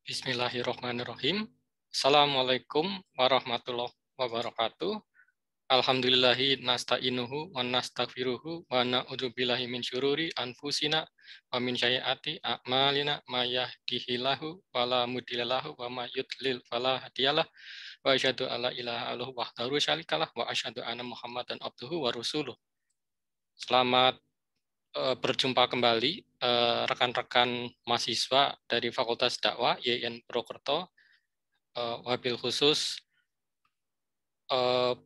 Bismillahirrahmanirrahim. Assalamualaikum warahmatullahi wabarakatuh. Alhamdulillahi nasta'inuhu wa nastaghfiruhu wa na'udzubillahi min syururi anfusina wa min sayyiati a'malina may yahdihillahu fala mudhillalahu wa may yudlil fala hadiyalah wa asyhadu alla ilaha illallah wahdahu la syarikalah wa asyhadu anna Muhammadan abduhu wa rasuluh. Selamat berjumpa kembali rekan-rekan mahasiswa dari Fakultas Dakwah YIN Purwokerto, wabil khusus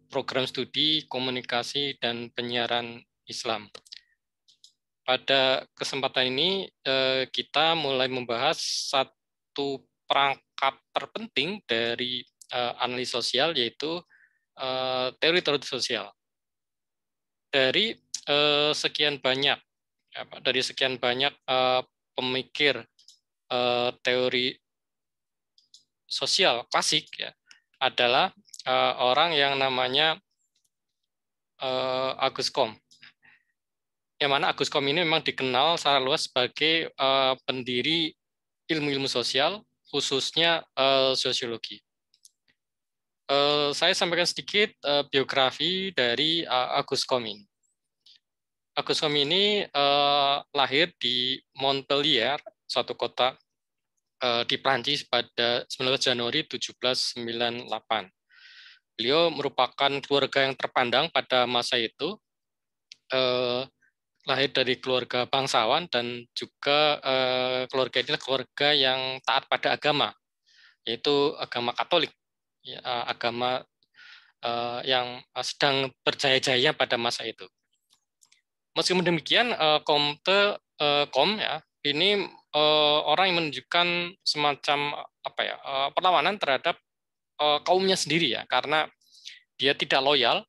program studi komunikasi dan penyiaran Islam. Pada kesempatan ini kita mulai membahas satu perangkat terpenting dari analisis sosial, yaitu teori-teori sosial. Dari sekian banyak pemikir teori sosial klasik, ya, adalah orang yang namanya Auguste Comte. Yang mana Auguste Comte ini memang dikenal secara luas sebagai pendiri ilmu-ilmu sosial, khususnya sosiologi. Saya sampaikan sedikit biografi dari Auguste Comte ini. Auguste Comte ini lahir di Montpellier, suatu kota di Prancis pada 19 Januari 1798. Beliau merupakan keluarga yang terpandang pada masa itu, lahir dari keluarga bangsawan dan juga keluarga ini keluarga yang taat pada agama, yaitu agama Katolik, ya, agama yang sedang berjaya-jaya pada masa itu. Meskipun demikian, Comte ya, ini orang yang menunjukkan semacam perlawanan terhadap kaumnya sendiri, ya, karena dia tidak loyal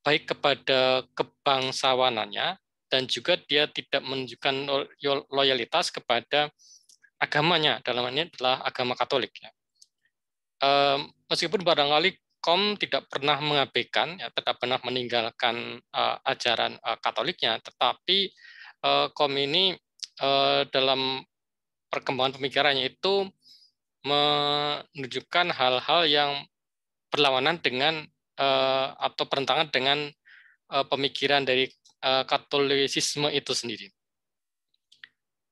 baik kepada kebangsawanannya dan juga dia tidak menunjukkan loyalitas kepada agamanya, dalam hal ini adalah agama Katolik, ya. Meskipun barangkali Comte tidak pernah mengabaikan, ya, tidak pernah meninggalkan ajaran Katoliknya, tetapi Comte ini dalam perkembangan pemikirannya itu menunjukkan hal-hal yang berlawanan dengan atau bertentangan dengan pemikiran dari Katolisisme itu sendiri.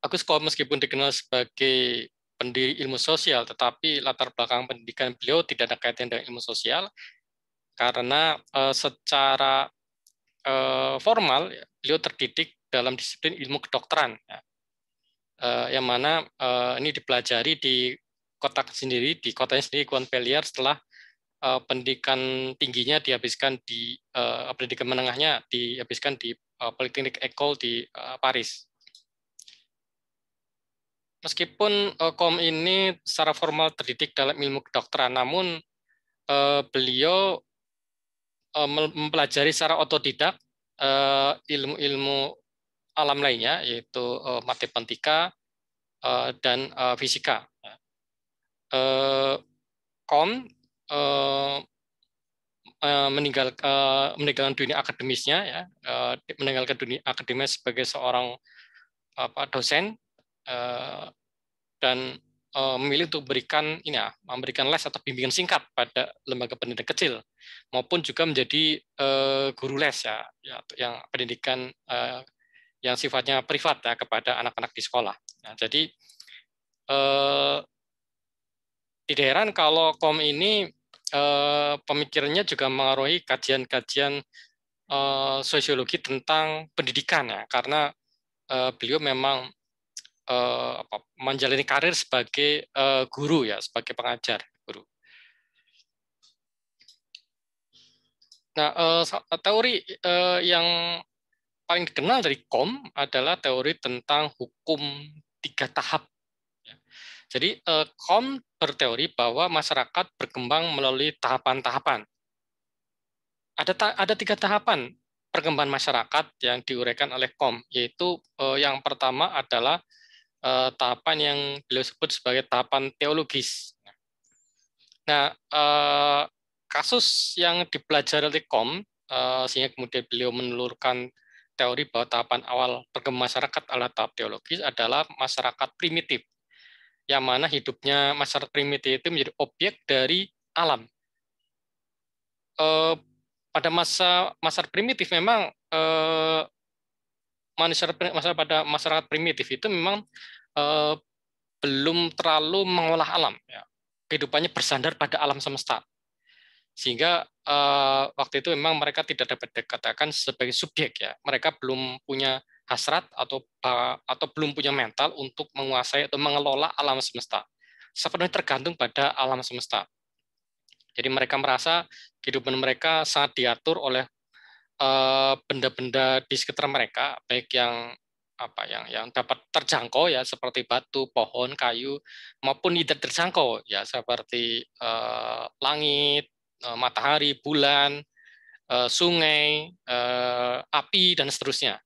Auguste Comte meskipun dikenal sebagai pendiri ilmu sosial, tetapi latar belakang pendidikan beliau tidak ada kaitan dengan ilmu sosial, karena secara formal, ya, beliau terdidik dalam disiplin ilmu kedokteran, ya, yang mana ini dipelajari di kotanya sendiri, Montpellier, setelah pendidikan tingginya dihabiskan di pendidikan menengahnya dihabiskan di Polytechnique École di Paris. Meskipun Comte ini secara formal terdidik dalam ilmu kedokteran, namun beliau mempelajari secara otodidak ilmu-ilmu alam lainnya, yaitu matematika dan fisika. Comte meninggalkan dunia akademisnya, ya, meninggalkan dunia akademis sebagai seorang dosen, dan memilih untuk memberikan les atau bimbingan singkat pada lembaga pendidikan kecil, maupun juga menjadi guru les, ya, yang pendidikan yang sifatnya privat, ya, kepada anak-anak di sekolah. Nah, jadi tidak heran kalau Comte ini pemikirannya juga mengaruhi kajian-kajian sosiologi tentang pendidikan, ya, karena beliau memang menjalani karir sebagai guru, ya, sebagai pengajar guru. Nah, teori yang paling dikenal dari Comte adalah teori tentang hukum 3 tahap. Jadi Comte berteori bahwa masyarakat berkembang melalui tahapan-tahapan. Ada 3 tahapan perkembangan masyarakat yang diuraikan oleh Comte, yaitu yang pertama adalah tahapan yang beliau sebut sebagai tahapan teologis. Nah, kasus yang dipelajari oleh Comte sehingga kemudian beliau menelurkan teori bahwa tahapan awal perkembangan masyarakat adalah tahap teologis adalah masyarakat primitif. yang mana hidupnya masyarakat primitif itu menjadi objek dari alam. Pada masyarakat primitif memang pada masyarakat primitif itu memang eh, belum terlalu mengolah alam. Ya. Kehidupannya bersandar pada alam semesta. Sehingga waktu itu memang mereka tidak dapat dikatakan sebagai subjek. Ya. Mereka belum punya hasrat atau belum punya mental untuk menguasai atau mengelola alam semesta. Sepenuhnya tergantung pada alam semesta. Jadi mereka merasa kehidupan mereka sangat diatur oleh benda-benda di sekitar mereka, baik yang dapat terjangkau ya seperti batu, pohon, kayu, maupun tidak terjangkau ya seperti langit, matahari, bulan, sungai, api dan seterusnya.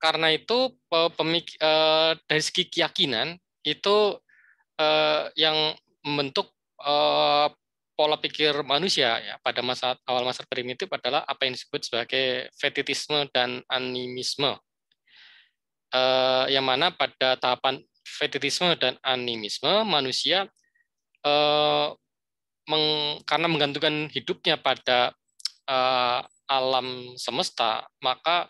Karena itu dari segi keyakinan itu yang membentuk pola pikir manusia ya pada awal masa primitif adalah apa yang disebut sebagai fetitisme dan animisme. Yang mana pada tahapan fetitisme dan animisme manusia karena menggantungkan hidupnya pada alam semesta, maka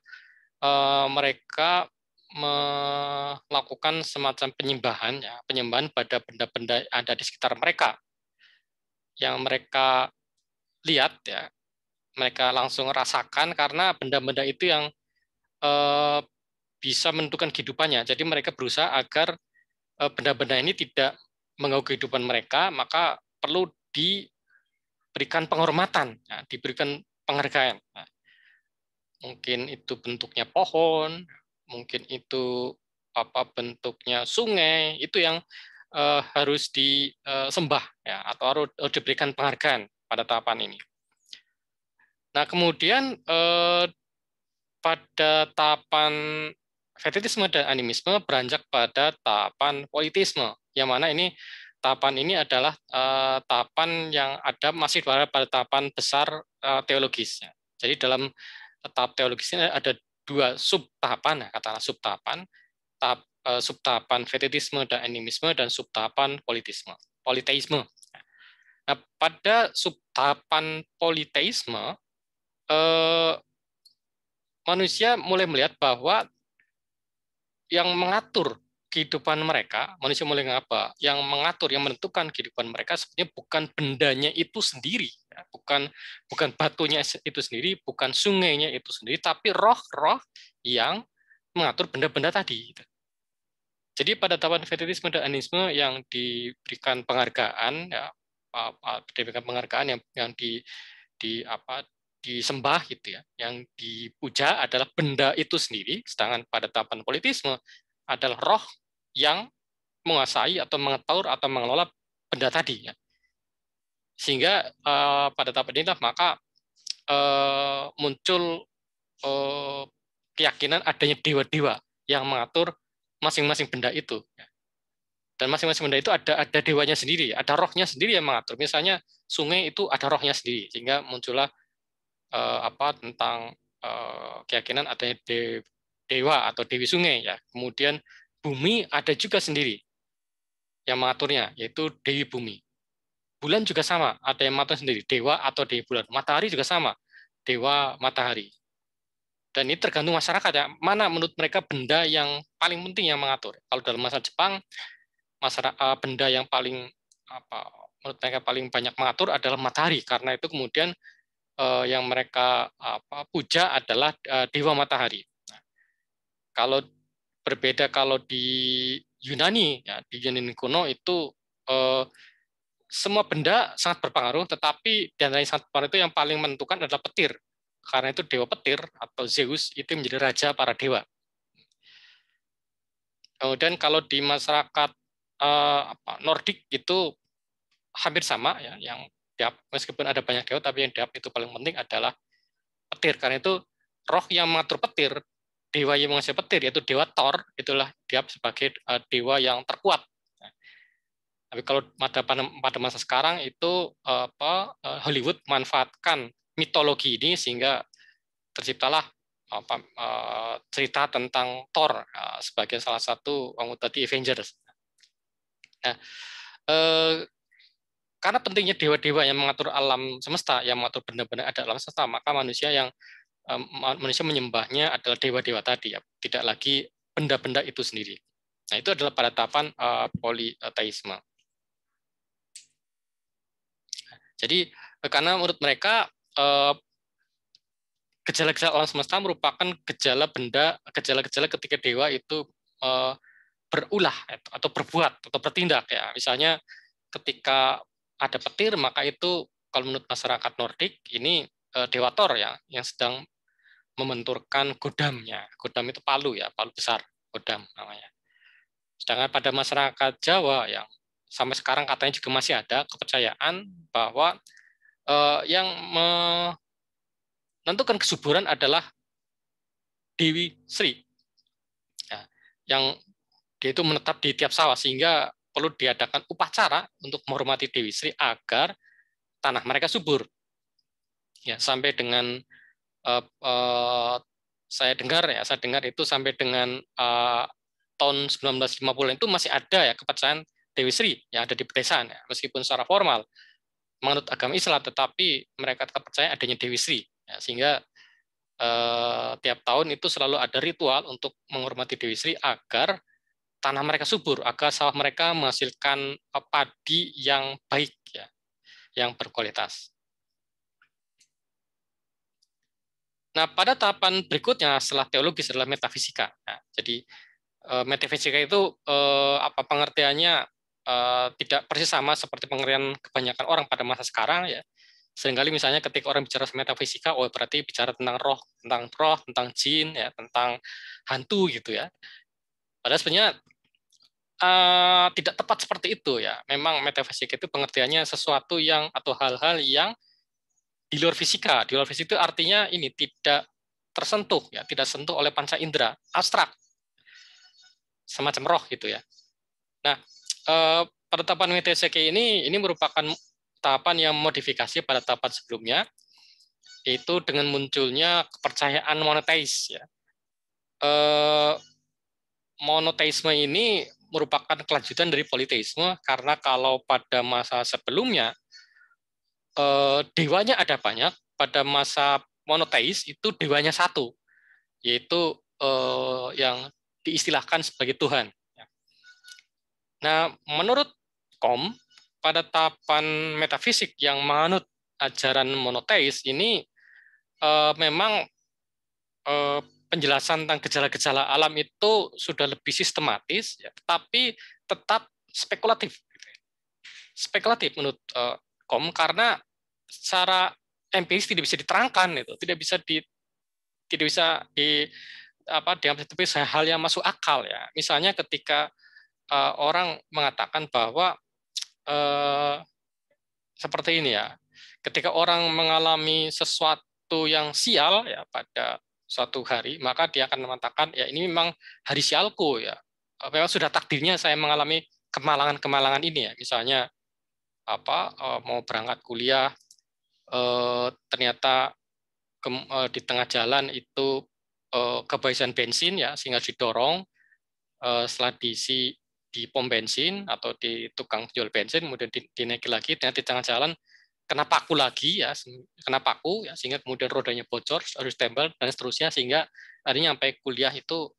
mereka melakukan semacam penyembahan pada benda-benda yang ada di sekitar mereka, yang mereka lihat ya, mereka langsung rasakan karena benda-benda itu yang bisa menentukan kehidupannya. Jadi mereka berusaha agar benda-benda ini tidak mengganggu kehidupan mereka, maka perlu diberikan penghormatan, ya, diberikan penghargaan. Nah, mungkin itu bentuknya pohon, mungkin itu bentuknya sungai, itu yang harus disembah ya, atau harus diberikan penghargaan pada tahapan ini. Nah, kemudian pada tahapan fetitisme dan animisme beranjak pada tahapan politisme, yang mana ini tahapan ini adalah tahapan yang ada masih pada tahapan besar teologis. Jadi dalam tahap teologis ini ada dua subtahapan, katakanlah subtahapan fetitisme dan animisme dan subtahapan politeisme. Nah, pada subtahapan politeisme manusia mulai melihat bahwa yang mengatur kehidupan mereka, manusia mulai apa? Yang mengatur, yang menentukan kehidupan mereka sebenarnya bukan bendanya itu sendiri, ya. bukan batunya itu sendiri, bukan sungainya itu sendiri, tapi roh-roh yang mengatur benda-benda tadi. Jadi pada tahapan fetitisme dan animisme yang diberikan penghargaan, ya, diberikan penghargaan yang disembah gitu ya, yang dipuja adalah benda itu sendiri, sedangkan pada tahapan politisme adalah roh yang menguasai atau mengatur atau mengelola benda tadi ya. Sehingga pada tahap inilah maka muncul keyakinan adanya dewa-dewa yang mengatur masing-masing benda itu ya. Dan masing-masing benda itu ada dewanya sendiri, ada rohnya sendiri yang mengatur. Misalnya sungai itu ada rohnya sendiri, sehingga muncullah tentang keyakinan adanya dewa atau dewi sungai ya. Kemudian bumi ada juga sendiri yang mengaturnya, yaitu dewi bumi. Bulan juga sama, ada yang mengatur sendiri, dewa atau dewi bulan. Matahari juga sama, dewa matahari. Dan ini tergantung masyarakat ya, mana menurut mereka benda yang paling penting yang mengatur. Kalau dalam masa Jepang, benda yang paling menurut mereka paling banyak mengatur adalah matahari, karena itu kemudian yang mereka puja adalah dewa matahari. Nah, kalau berbeda kalau di Yunani, ya, di Yunani kuno itu semua benda sangat berpengaruh, tetapi dan yang sangat berpengaruh itu yang paling menentukan adalah petir. Karena itu dewa petir atau Zeus itu menjadi raja para dewa. Kemudian kalau di masyarakat Nordik itu hampir sama ya, yang diap, meskipun ada banyak dewa, tapi yang diap itu paling penting adalah petir. Karena itu roh yang mengatur petir, dewa yang menguasai petir, yaitu dewa Thor, itulah diap sebagai dewa yang terkuat. Tapi kalau pada masa sekarang itu Hollywood manfaatkan mitologi ini sehingga terciptalah cerita tentang Thor sebagai salah satu anggota di Avengers. Nah, karena pentingnya dewa-dewa yang mengatur alam semesta, yang mengatur benda-benda ada alam semesta, maka manusia menyembahnya adalah dewa-dewa tadi, ya, tidak lagi benda-benda itu sendiri. Nah, itu adalah pada tahapan politeisme. Jadi, karena menurut mereka gejala-gejala alam semesta merupakan gejala-gejala ketika dewa itu berulah atau berbuat atau bertindak, ya. Misalnya ketika ada petir, maka itu kalau menurut masyarakat Nordik ini dewa Thor, ya, yang sedang membenturkan godamnya. Godam itu palu, ya, palu besar, godam namanya. Sedangkan pada masyarakat Jawa yang sampai sekarang katanya juga masih ada kepercayaan bahwa yang menentukan kesuburan adalah Dewi Sri, ya, yang dia itu menetap di tiap sawah, sehingga perlu diadakan upacara untuk menghormati Dewi Sri agar tanah mereka subur. Ya, sampai dengan saya dengar itu sampai dengan tahun 1950 itu masih ada, ya, kepercayaan Dewi Sri yang ada di pedesaan, ya, meskipun secara formal menurut agama Islam, tetapi mereka tetap percaya adanya Dewi Sri, ya, sehingga tiap tahun itu selalu ada ritual untuk menghormati Dewi Sri agar tanah mereka subur, agar sawah mereka menghasilkan padi yang baik, ya, yang berkualitas. Nah, pada tahapan berikutnya setelah teologis adalah metafisika. Nah, jadi metafisika itu apa pengertiannya tidak persis sama seperti pengertian kebanyakan orang pada masa sekarang, ya. Seringkali misalnya ketika orang bicara metafisika, oh berarti bicara tentang roh, tentang jin, ya, tentang hantu gitu, ya. Padahal sebenarnya tidak tepat seperti itu, ya. Memang metafisika itu pengertiannya sesuatu yang atau hal-hal yang di luar fisika. Di luar fisika itu artinya ini tidak tersentuh, ya, tidak sentuh oleh panca indera, abstrak, semacam roh gitu, ya. Nah, pada tahapan metafisika ini merupakan tahapan yang modifikasi pada tahapan sebelumnya, itu dengan munculnya kepercayaan monoteis, ya. Monoteisme ini merupakan kelanjutan dari politeisme, karena kalau pada masa sebelumnya dewanya ada banyak, pada masa monoteis itu dewanya satu, yaitu yang diistilahkan sebagai Tuhan. Nah, menurut Kom, pada tahapan metafisik yang menganut ajaran monoteis ini memang penjelasan tentang gejala-gejala alam itu sudah lebih sistematis, ya, tetapi tetap spekulatif. Spekulatif menurut Kom, karena secara empiris tidak bisa diterangkan, itu tidak bisa diambil sebagai hal yang masuk akal, ya. Misalnya ketika orang mengatakan bahwa seperti ini, ya, ketika orang mengalami sesuatu yang sial, ya, pada suatu hari, maka dia akan mengatakan, ya, ini memang hari sialku, ya, memang sudah takdirnya saya mengalami kemalangan-kemalangan ini, ya. Misalnya mau berangkat kuliah, ternyata di tengah jalan itu kehabisan bensin, ya, sehingga didorong, setelah diisi di pom bensin atau di tukang jual bensin, kemudian dinaiki lagi, dan di tengah jalan kena paku lagi, ya, sehingga kemudian rodanya bocor, harus stempel dan seterusnya, sehingga akhirnya sampai kuliah itu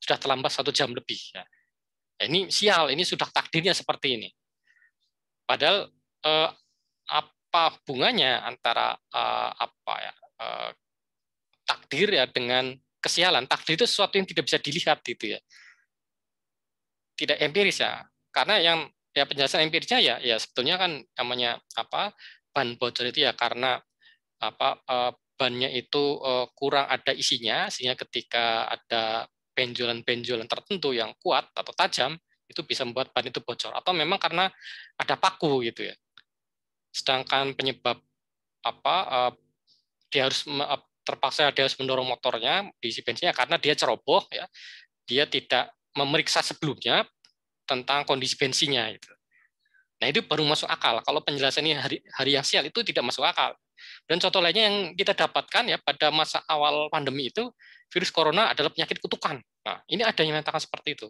sudah terlambat 1 jam lebih, ya. Ini sial, ini sudah takdirnya seperti ini. Padahal apa hubungannya antara takdir, ya, dengan kesialan? Takdir itu sesuatu yang tidak bisa dilihat, gitu, ya, tidak empiris, ya. Karena penjelasan empirisnya, ya sebetulnya kan namanya ban bocor itu, ya, karena bannya itu kurang ada isinya, sehingga ketika ada benjolan-benjolan tertentu yang kuat atau tajam, itu bisa membuat ban itu bocor, atau memang karena ada paku, gitu, ya. Sedangkan penyebab dia harus dia harus mendorong motornya diisi bensinnya karena dia ceroboh, ya, dia tidak memeriksa sebelumnya tentang kondisi bensinnya itu. Nah, itu baru masuk akal. Kalau penjelasannya hari yang sial itu tidak masuk akal. Dan contoh lainnya yang kita dapatkan ya pada masa awal pandemi itu, virus corona adalah penyakit kutukan. Nah, ini ada yang mengatakan seperti itu.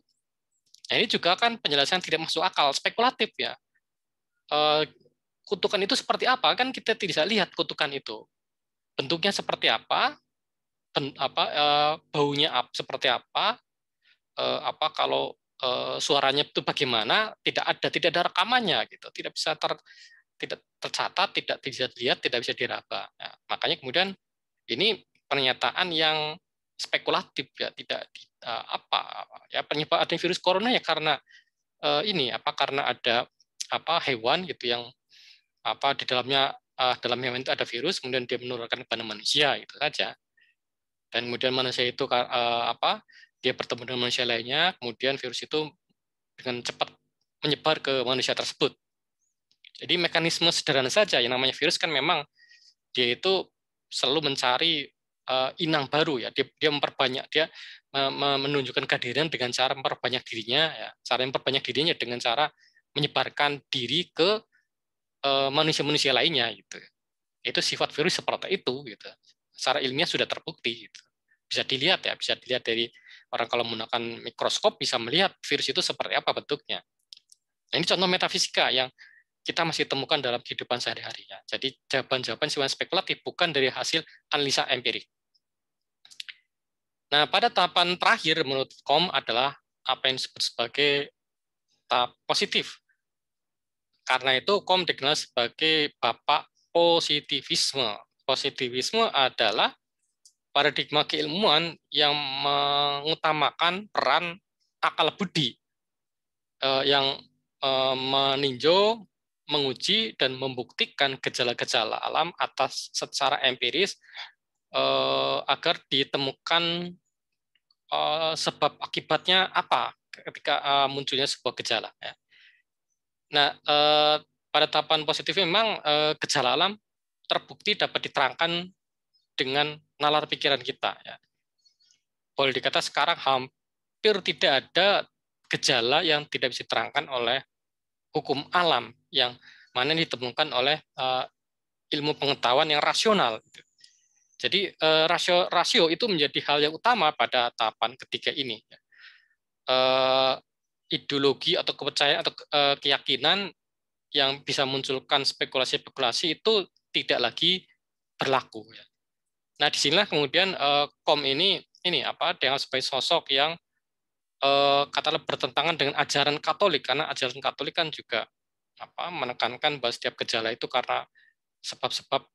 Nah, ini juga kan penjelasan tidak masuk akal, spekulatif ya. Kutukan itu seperti apa? Kan kita tidak bisa lihat kutukan itu. Bentuknya seperti apa? Baunya seperti apa? Kalau suaranya itu bagaimana? Tidak ada rekamannya gitu. Tidak tercatat, tidak bisa dilihat, tidak bisa diraba. Nah, makanya kemudian ini pernyataan yang spekulatif ya, tidak ya penyebab adanya virus corona ya karena karena ada hewan gitu yang di dalamnya dalam hewan itu ada virus kemudian dia menularkan kepada manusia itu saja. Dan kemudian manusia itu dia bertemu dengan manusia lainnya, kemudian virus itu dengan cepat menyebar ke manusia tersebut. Jadi mekanisme sederhana saja yang namanya virus kan memang dia itu selalu mencari inang baru ya. Dia memperbanyak, dia menunjukkan kehadiran dengan cara memperbanyak dirinya ya. Cara memperbanyak dirinya dengan cara menyebarkan diri ke manusia-manusia lainnya gitu. Itu sifat virus seperti itu gitu. Secara ilmiah sudah terbukti gitu. Bisa dilihat dari orang kalau menggunakan mikroskop bisa melihat virus itu seperti apa bentuknya. Nah, ini contoh metafisika yang kita masih temukan dalam kehidupan sehari-hari. Ya. Jadi jawaban-jawaban sifatnya spekulatif bukan dari hasil analisa empirik. Nah, pada tahapan terakhir menurut Kom adalah apa yang disebut sebagai tahap positif. Karena itu Kom dikenal sebagai bapak positivisme. Positivisme adalah paradigma keilmuan yang mengutamakan peran akal budi yang meninjau, menguji, dan membuktikan gejala-gejala alam atas secara empiris agar ditemukan sebab akibatnya apa ketika munculnya sebuah gejala. Ya. Nah, pada tahapan positif memang gejala alam terbukti dapat diterangkan dengan nalar pikiran kita. Ya. Boleh dikata sekarang hampir tidak ada gejala yang tidak bisa diterangkan oleh hukum alam yang mana ditemukan oleh ilmu pengetahuan yang rasional. Jadi rasio itu menjadi hal yang utama pada tahapan ketiga ini. Ideologi atau kepercayaan atau keyakinan yang bisa munculkan spekulasi-spekulasi itu tidak lagi berlaku. Nah, disinilah kemudian Kom ini dengan sebagai sosok yang katakanlah bertentangan dengan ajaran Katolik, karena ajaran Katolik kan juga menekankan bahwa setiap gejala itu karena sebab-sebab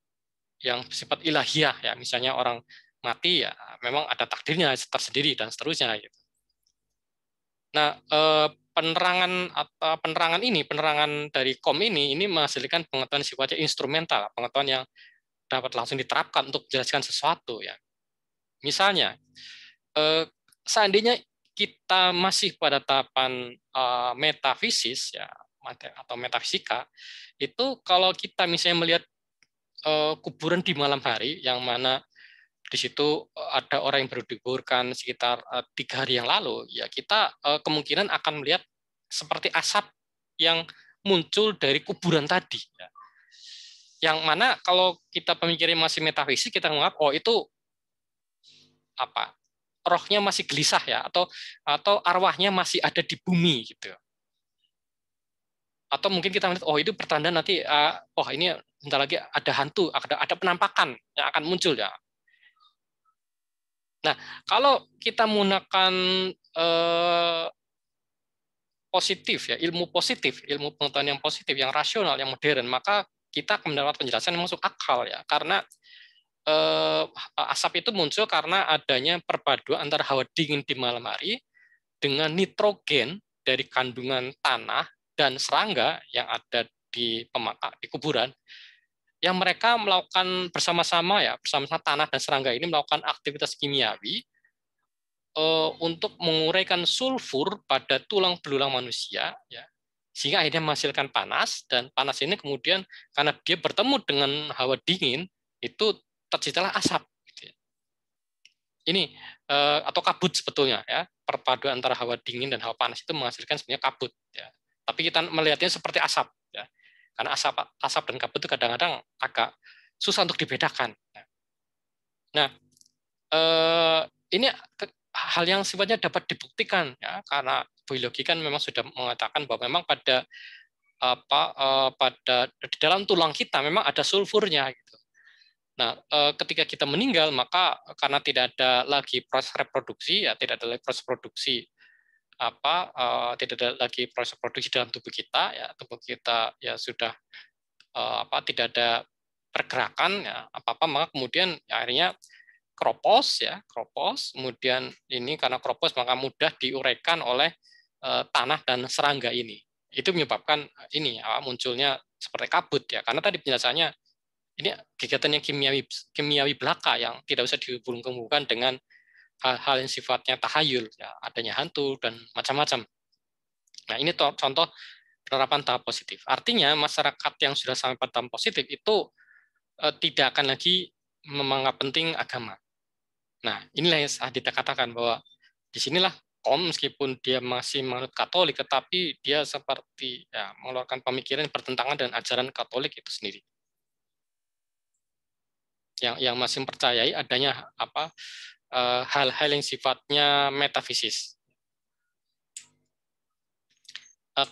yang bersifat ilahiyah ya, misalnya orang mati ya memang ada takdirnya tersendiri dan seterusnya gitu. Nah, penerangan dari Kom ini menghasilkan pengetahuan sifatnya instrumental, pengetahuan yang dapat langsung diterapkan untuk menjelaskan sesuatu ya. Misalnya seandainya kita masih pada tahapan metafisis ya atau metafisika, itu kalau kita misalnya melihat kuburan di malam hari yang mana di situ ada orang yang baru dikuburkan sekitar 3 hari yang lalu, ya kita kemungkinan akan melihat seperti asap yang muncul dari kuburan tadi. Ya. Yang mana kalau kita pemikiran masih metafisik, kita menganggap itu rohnya masih gelisah ya, atau arwahnya masih ada di bumi gitu. Atau mungkin kita melihat itu pertanda nanti ini bentar lagi ada hantu, ada penampakan yang akan muncul ya. Nah, kalau kita menggunakan positif ya, ilmu pengetahuan yang positif, yang rasional, yang modern, maka kita akan mendapat penjelasan yang masuk akal ya, karena asap itu muncul karena adanya perpaduan antara hawa dingin di malam hari dengan nitrogen dari kandungan tanah dan serangga yang ada di kuburan, yang mereka melakukan bersama-sama tanah dan serangga ini melakukan aktivitas kimiawi untuk menguraikan sulfur pada tulang belulang manusia ya, sehingga akhirnya menghasilkan panas, dan panas ini kemudian karena dia bertemu dengan hawa dingin itu terciptalah asap. Ini atau kabut sebetulnya ya, perpaduan antara hawa dingin dan hawa panas itu menghasilkan sebenarnya kabut ya. Tapi kita melihatnya seperti asap, ya. Karena asap dan kabut itu kadang-kadang agak susah untuk dibedakan. Nah, ini hal yang sifatnya dapat dibuktikan, ya, karena biologi kan memang sudah mengatakan bahwa memang pada pada di dalam tulang kita memang ada sulfurnya gitu. Nah, ketika kita meninggal, maka karena tidak ada lagi proses reproduksi, ya tidak ada lagi proses produksi tidak ada lagi proses produksi dalam tubuh kita, ya tubuh kita ya sudah tidak ada pergerakan, ya apa maka kemudian ya, akhirnya kropos, kemudian ini karena kropos maka mudah diuraikan oleh tanah dan serangga ini. Itu menyebabkan ini munculnya seperti kabut, ya karena tadi penjelasannya ini kegiatan yang kimiawi belaka yang tidak usah dihubung-hubungkan dengan hal-hal yang sifatnya tahayul, ya adanya hantu dan macam-macam. Nah, ini contoh penerapan tahap positif. Artinya masyarakat yang sudah sampai pada tahap positif itu tidak akan lagi menganggap penting agama. Nah, inilah yang Adita katakan bahwa disinilah meskipun dia masih menganut Katolik, tetapi dia seperti ya, mengeluarkan pemikiran yang bertentangan dengan ajaran Katolik itu sendiri. Yang masih mempercayai adanya hal-hal yang sifatnya metafisis.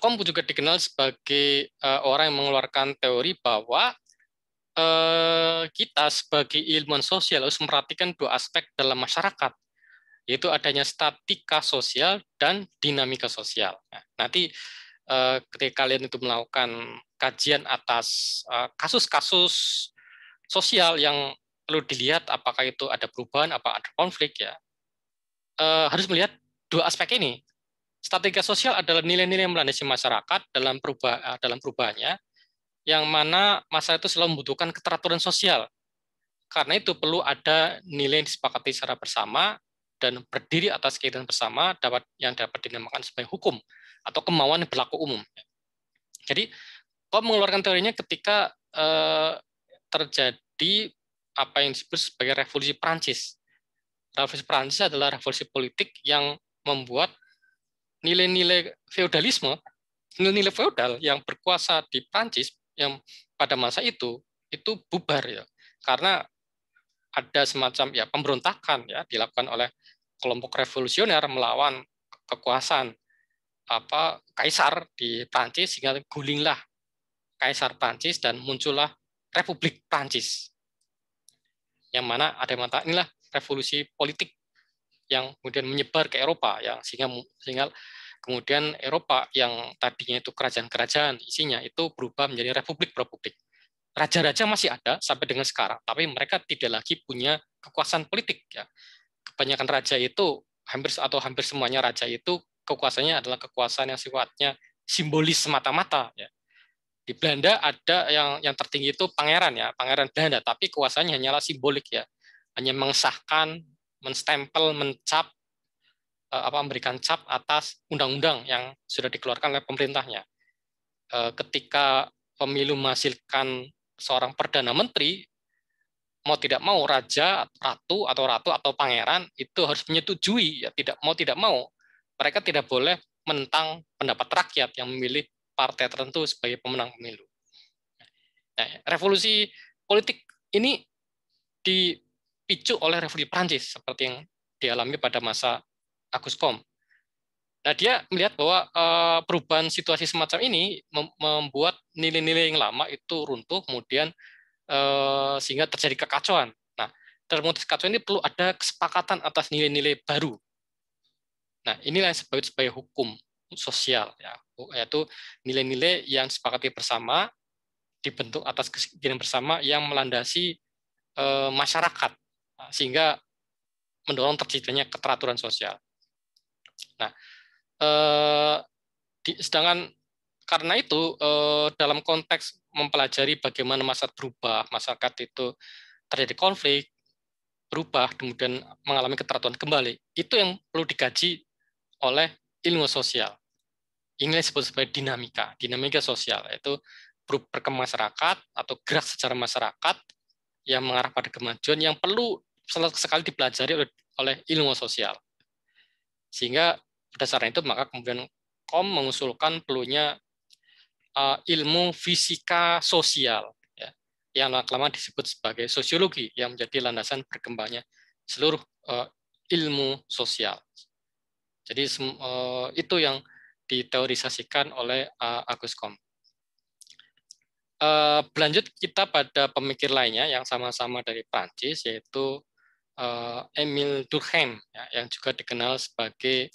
Kom juga dikenal sebagai orang yang mengeluarkan teori bahwa kita sebagai ilmuwan sosial harus memperhatikan dua aspek dalam masyarakat, yaitu adanya statika sosial dan dinamika sosial. Nah, nanti ketika kalian itu melakukan kajian atas kasus-kasus sosial yang perlu dilihat apakah itu ada perubahan, apa ada konflik, ya harus melihat dua aspek ini. Statika sosial adalah nilai-nilai yang melandasi masyarakat dalam perubahannya, yang mana masyarakat itu selalu membutuhkan keteraturan sosial. Karena itu perlu ada nilai yang disepakati secara bersama dan berdiri atas keinginan bersama yang dapat dinamakan sebagai hukum atau kemauan yang berlaku umum. Jadi, kalau mengeluarkan teorinya ketika terjadi apa yang disebut sebagai revolusi Prancis. Revolusi Prancis adalah revolusi politik yang membuat nilai-nilai feodalisme, nilai-nilai feodal yang berkuasa di Prancis yang pada masa itu bubar, ya, karena ada semacam ya pemberontakan, ya dilakukan oleh kelompok revolusioner melawan kekuasaan kaisar di Prancis, sehingga gulinglah kaisar Prancis dan muncullah Republik Prancis, yang mana ada yang mengatakan inilah revolusi politik yang kemudian menyebar ke Eropa, yang sehingga kemudian Eropa yang tadinya itu kerajaan-kerajaan isinya itu berubah menjadi republik-republik. Raja-raja masih ada sampai dengan sekarang, tapi mereka tidak lagi punya kekuasaan politik. Ya. Kebanyakan raja itu hampir semuanya raja itu kekuasaannya adalah kekuasaan yang sifatnya simbolis semata-mata. Ya. Di Belanda ada yang tertinggi itu pangeran, ya, pangeran Belanda, tapi kuasanya hanyalah simbolik, ya, hanya mengesahkan, menstempel, mencap, memberikan cap atas undang-undang yang sudah dikeluarkan oleh pemerintahnya. Ketika pemilu menghasilkan seorang perdana menteri, mau tidak mau raja, ratu atau pangeran itu harus menyetujui, ya tidak mau mereka tidak boleh menentang pendapat rakyat yang memilih partai tertentu sebagai pemenang pemilu. Nah, revolusi politik ini dipicu oleh revolusi Prancis seperti yang dialami pada masa Auguste Comte. Nah, dia melihat bahwa perubahan situasi semacam ini membuat nilai-nilai yang lama itu runtuh, kemudian sehingga terjadi kekacauan. Nah, dalam konteks kekacauan ini perlu ada kesepakatan atas nilai-nilai baru. Nah, inilah yang disebut sebagai hukum sosial, ya, yaitu nilai-nilai yang disepakati bersama, dibentuk atas kesepakatan bersama yang melandasi masyarakat, sehingga mendorong terciptanya keteraturan sosial. Nah, sedangkan karena itu dalam konteks mempelajari bagaimana masyarakat berubah, masyarakat itu terjadi konflik, berubah, kemudian mengalami keteraturan kembali, itu yang perlu dikaji oleh ilmu sosial. Ini disebut sebagai dinamika sosial, yaitu perkembangan masyarakat atau gerak secara masyarakat yang mengarah pada kemajuan yang perlu sekali dipelajari oleh ilmu sosial. Sehingga berdasarkan itu maka kemudian Kom mengusulkan perlunya ilmu fisika sosial, ya, yang lama disebut sebagai sosiologi, yang menjadi landasan berkembangnya seluruh ilmu sosial. Jadi itu yang diteorisasikan oleh Auguste Comte. Berlanjut kita pada pemikir lainnya yang sama-sama dari Prancis, yaitu Émile Durkheim, ya, yang juga dikenal sebagai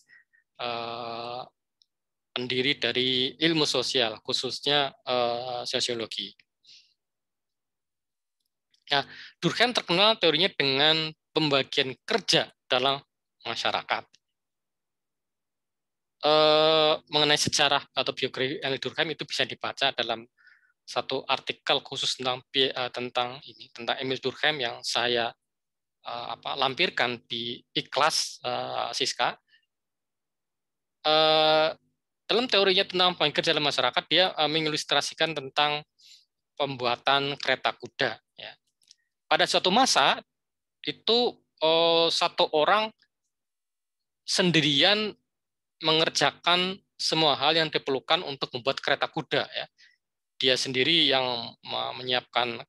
pendiri dari ilmu sosial, khususnya sosiologi. Nah, Durkheim terkenal teorinya dengan pembagian kerja dalam masyarakat. Mengenai sejarah atau biografi Émile Durkheim itu bisa dibaca dalam satu artikel khusus tentang Émile Durkheim yang saya lampirkan di Ikhlas Siska. Dalam teorinya tentang pembagian kerja dalam masyarakat, dia mengilustrasikan tentang pembuatan kereta kuda. Ya. Pada suatu masa itu satu orang sendirian mengerjakan semua hal yang diperlukan untuk membuat kereta kuda. Ya. Dia sendiri yang menyiapkan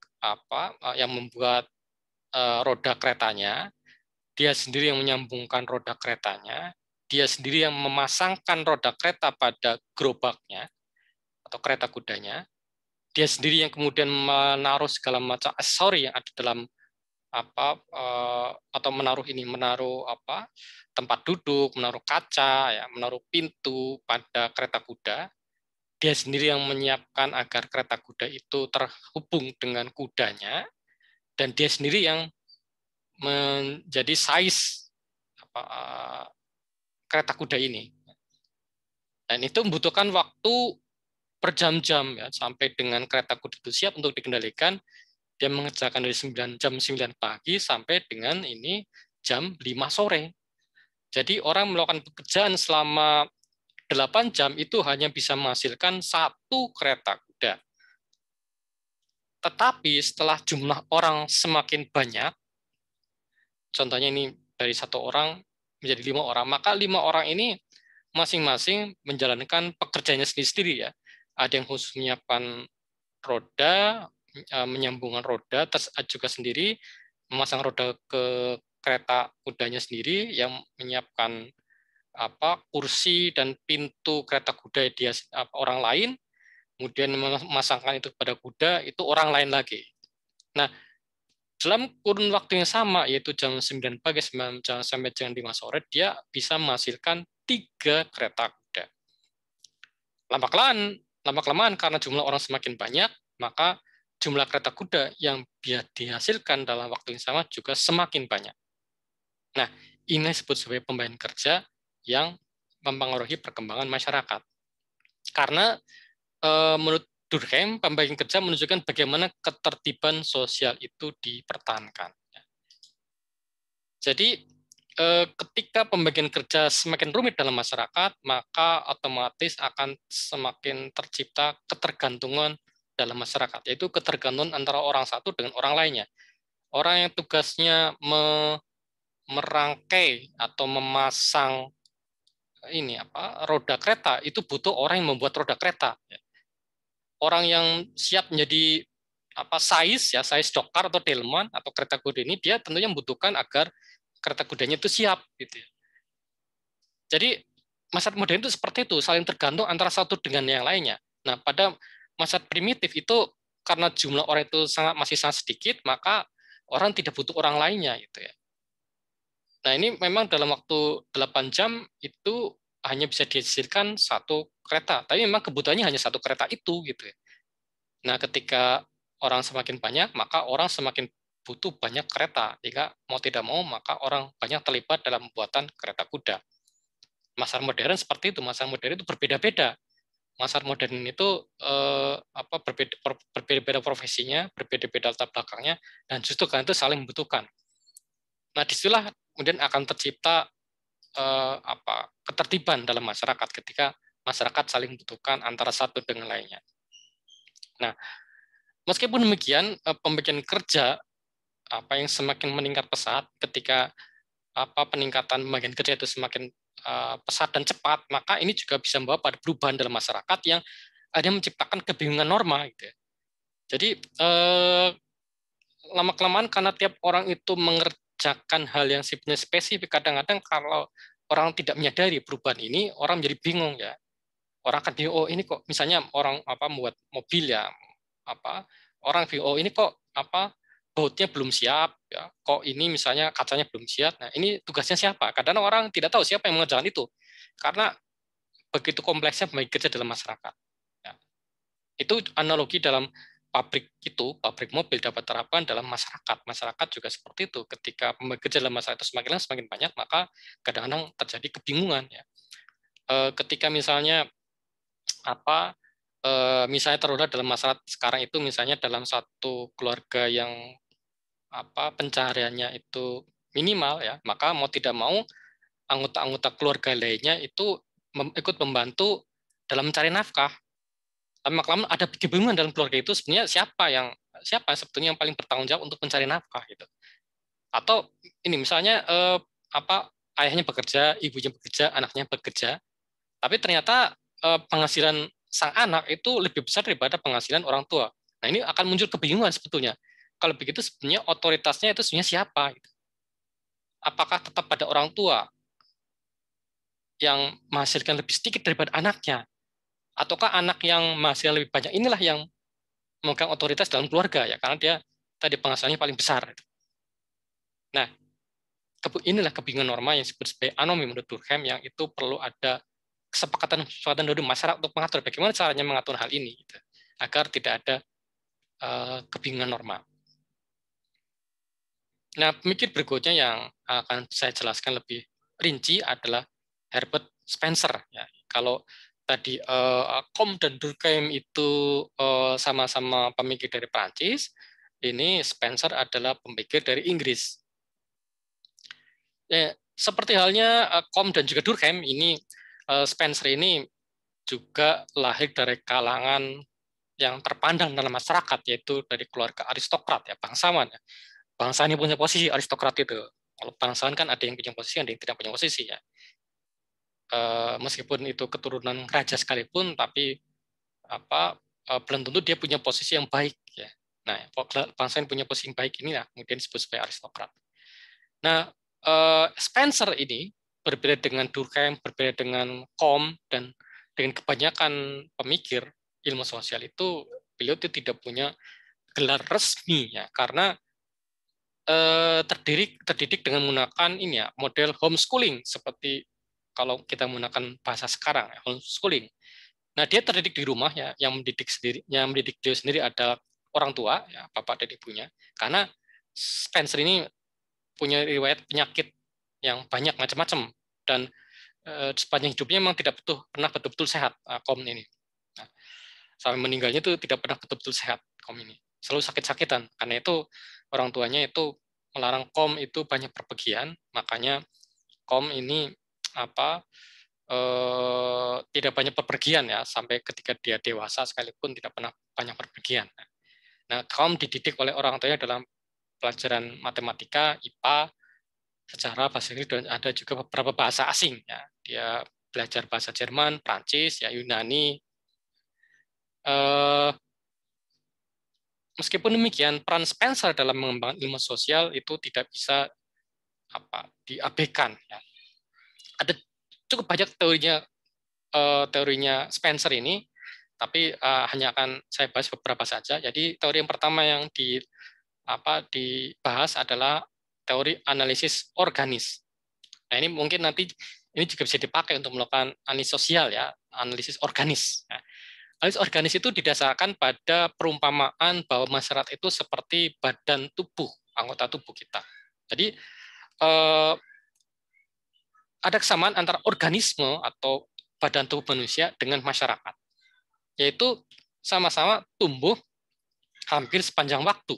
yang membuat roda keretanya, dia sendiri yang menyambungkan roda keretanya, dia sendiri yang memasangkan roda kereta pada gerobaknya atau kereta kudanya, dia sendiri yang kemudian menaruh segala macam aksesori yang ada dalam atau menaruh tempat duduk, menaruh kaca, ya, menaruh pintu pada kereta kuda. Dia sendiri yang menyiapkan agar kereta kuda itu terhubung dengan kudanya, dan dia sendiri yang menjadi size kereta kuda ini. Dan itu membutuhkan waktu berjam-jam, ya, sampai dengan kereta kuda itu siap untuk dikendalikan. Dia mengerjakan dari 9 pagi sampai dengan ini jam 5 sore. Jadi orang melakukan pekerjaan selama 8 jam itu hanya bisa menghasilkan satu kereta kuda. Tetapi setelah jumlah orang semakin banyak, contohnya ini dari 1 orang menjadi 5 orang, maka 5 orang ini masing-masing menjalankan pekerjaannya sendiri-sendiri, ya. Ada yang khusus menyiapkan roda, menyambungkan roda, terus juga sendiri memasang roda ke kereta kudanya sendiri, yang menyiapkan kursi dan pintu kereta kuda dia orang lain, kemudian memasangkan itu pada kuda itu orang lain lagi. Nah, dalam kurun waktu yang sama, yaitu jam 9 pagi sampai jam 5 sore, dia bisa menghasilkan 3 kereta kuda. Lama-kelamaan karena jumlah orang semakin banyak, maka jumlah kereta kuda yang dihasilkan dalam waktu yang sama juga semakin banyak. Nah, ini disebut sebagai pembagian kerja yang mempengaruhi perkembangan masyarakat. Karena menurut Durkheim, pembagian kerja menunjukkan bagaimana ketertiban sosial itu dipertahankan. Jadi, ketika pembagian kerja semakin rumit dalam masyarakat, maka otomatis akan semakin tercipta ketergantungan dalam masyarakat, yaitu ketergantungan antara orang satu dengan orang lainnya. Orang yang tugasnya merangkai atau memasang roda kereta itu butuh orang yang membuat roda kereta. Orang yang siap menjadi size dokar atau delman atau kereta kuda ini, dia tentunya membutuhkan agar kereta kudanya itu siap, gitu. Jadi masyarakat modern itu seperti itu, saling tergantung antara satu dengan yang lainnya. Nah, pada masyarakat primitif itu karena jumlah orang itu masih sangat sedikit, maka orang tidak butuh orang lainnya, gitu ya. Nah, ini memang dalam waktu 8 jam itu hanya bisa dihasilkan satu kereta, tapi memang kebutuhannya hanya satu kereta itu, gitu ya. Nah, ketika orang semakin banyak, maka orang semakin butuh banyak kereta. Jika mau tidak mau, maka orang banyak terlibat dalam pembuatan kereta kuda. Masyarakat modern seperti itu. Masyarakat modern itu berbeda-beda. Masyarakat modern itu berbeda-beda profesinya, berbeda-beda latar belakangnya, dan justru karena itu saling membutuhkan. Nah, disitulah kemudian akan tercipta ketertiban dalam masyarakat ketika masyarakat saling membutuhkan antara satu dengan lainnya. Nah, meskipun demikian, pembagian kerja yang semakin meningkat pesat, ketika peningkatan pembagian kerja itu semakin pesat dan cepat, maka ini juga bisa membawa pada perubahan dalam masyarakat yang ada yang menciptakan kebingungan norma gitu ya. Jadi lama-kelamaan karena tiap orang itu mengerjakan hal yang sifatnya spesifik, kadang-kadang kalau orang tidak menyadari perubahan ini, orang menjadi bingung ya. Orang akan bingung, oh ini kok misalnya orang membuat mobil ya, orang bingung, oh ini kok bautnya belum siap ya, kok ini misalnya kacanya belum siap. Nah, ini tugasnya siapa? Kadang orang tidak tahu siapa yang mengerjakan itu. Karena begitu kompleksnya pembagi kerja dalam masyarakat. Ya. Itu analogi dalam pabrik mobil dapat terapkan dalam masyarakat. Masyarakat juga seperti itu. Ketika pembagi kerja dalam masyarakat itu semakin lama semakin banyak, maka kadang-kadang terjadi kebingungan ya. Ketika misalnya misalnya taruhlah dalam masyarakat sekarang itu misalnya dalam satu keluarga yang pencahariannya itu minimal ya, maka mau tidak mau anggota-anggota keluarga lainnya itu ikut membantu dalam mencari nafkah. Lama-kelamaan ada kebingungan dalam keluarga itu sebenarnya siapa sebetulnya yang paling bertanggung jawab untuk mencari nafkah gitu. Atau ini misalnya ayahnya bekerja, ibunya bekerja, anaknya bekerja, tapi ternyata penghasilan sang anak itu lebih besar daripada penghasilan orang tua. Nah, ini akan muncul kebingungan sebetulnya. Kalau begitu sebenarnya otoritasnya itu sebenarnya siapa gitu. Apakah tetap pada orang tua yang menghasilkan lebih sedikit daripada anaknya, ataukah anak yang menghasilkan lebih banyak inilah yang memegang otoritas dalam keluarga ya, karena dia tadi penghasilannya paling besar. Nah, inilah kebingungan norma yang disebut sebagai anomi menurut Durkheim, yang itu perlu ada kesepakatan dari masyarakat untuk mengatur bagaimana caranya mengatur hal ini gitu, agar tidak ada kebingungan norma. Nah, pemikir berikutnya yang akan saya jelaskan lebih rinci adalah Herbert Spencer. Ya, kalau tadi Comte dan Durkheim itu sama-sama pemikir dari Prancis, ini Spencer adalah pemikir dari Inggris. Ya, seperti halnya Comte dan juga Durkheim, ini Spencer ini juga lahir dari kalangan yang terpandang dalam masyarakat, yaitu dari keluarga aristokrat ya, bangsawan ya. Bangsawan yang punya posisi, aristokrat itu. Kalau bangsawan kan ada yang punya posisi, ada yang tidak punya posisi ya. Meskipun itu keturunan raja sekalipun, tapi belum tentu dia punya posisi yang baik ya. Nah, bangsawan punya posisi yang baik ini lah kemudian disebut sebagai aristokrat. Nah, Spencer ini berbeda dengan Durkheim, berbeda dengan Comte, dan dengan kebanyakan pemikir ilmu sosial itu, beliau itu tidak punya gelar resmi ya, karena terdidik dengan menggunakan ini ya, model homeschooling, seperti kalau kita menggunakan bahasa sekarang ya, homeschooling. Nah, dia terdidik di rumah ya, yang mendidik dia sendiri adalah orang tua ya, bapak dan ibunya. Karena Spencer ini punya riwayat penyakit yang banyak macam-macam, dan sepanjang hidupnya memang tidak pernah betul-betul sehat Kom ini. Nah, sampai meninggalnya itu tidak pernah betul-betul sehat Kom ini. Selalu sakit-sakitan. Karena itu orang tuanya itu melarang Kom itu banyak berpergian, makanya Kom ini tidak banyak berpergian ya, sampai ketika dia dewasa sekalipun tidak pernah banyak berpergian. Nah, Kom dididik oleh orang tuanya dalam pelajaran matematika, IPA, sejarah, bahasa Inggris, dan ada juga beberapa bahasa asing ya. Dia belajar bahasa Jerman, Prancis, ya Yunani. Meskipun demikian, peran Spencer dalam mengembangkan ilmu sosial itu tidak bisa diabaikan ya. Ada cukup banyak teorinya Spencer ini, tapi hanya akan saya bahas beberapa saja. Jadi teori yang pertama yang dibahas adalah teori analisis organis. Nah, ini mungkin nanti ini juga bisa dipakai untuk melakukan analisis sosial ya, analisis organis. Nah, analisis organis itu didasarkan pada perumpamaan bahwa masyarakat itu seperti badan tubuh, anggota tubuh kita. Jadi ada kesamaan antara organisme atau badan tubuh manusia dengan masyarakat, yaitu sama-sama tumbuh hampir sepanjang waktu.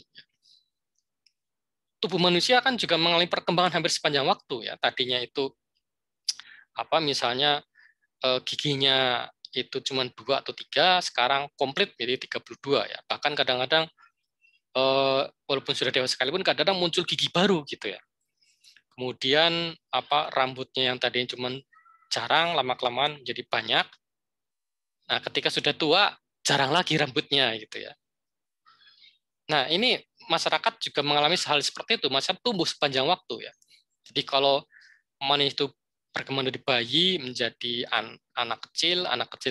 Tubuh manusia kan juga mengalami perkembangan hampir sepanjang waktu ya. Tadinya itu misalnya giginya itu cuma 2 atau 3, sekarang komplit jadi 32 ya. Bahkan kadang-kadang walaupun sudah dewasa sekalipun kadang-kadang muncul gigi baru gitu ya. Kemudian rambutnya yang tadinya cuma jarang lama-kelamaan jadi banyak. Nah, ketika sudah tua jarang lagi rambutnya gitu ya. Nah, ini masyarakat juga mengalami hal seperti itu, masyarakat tumbuh sepanjang waktu ya. Jadi kalau manusia itu berkembang dari bayi menjadi anak kecil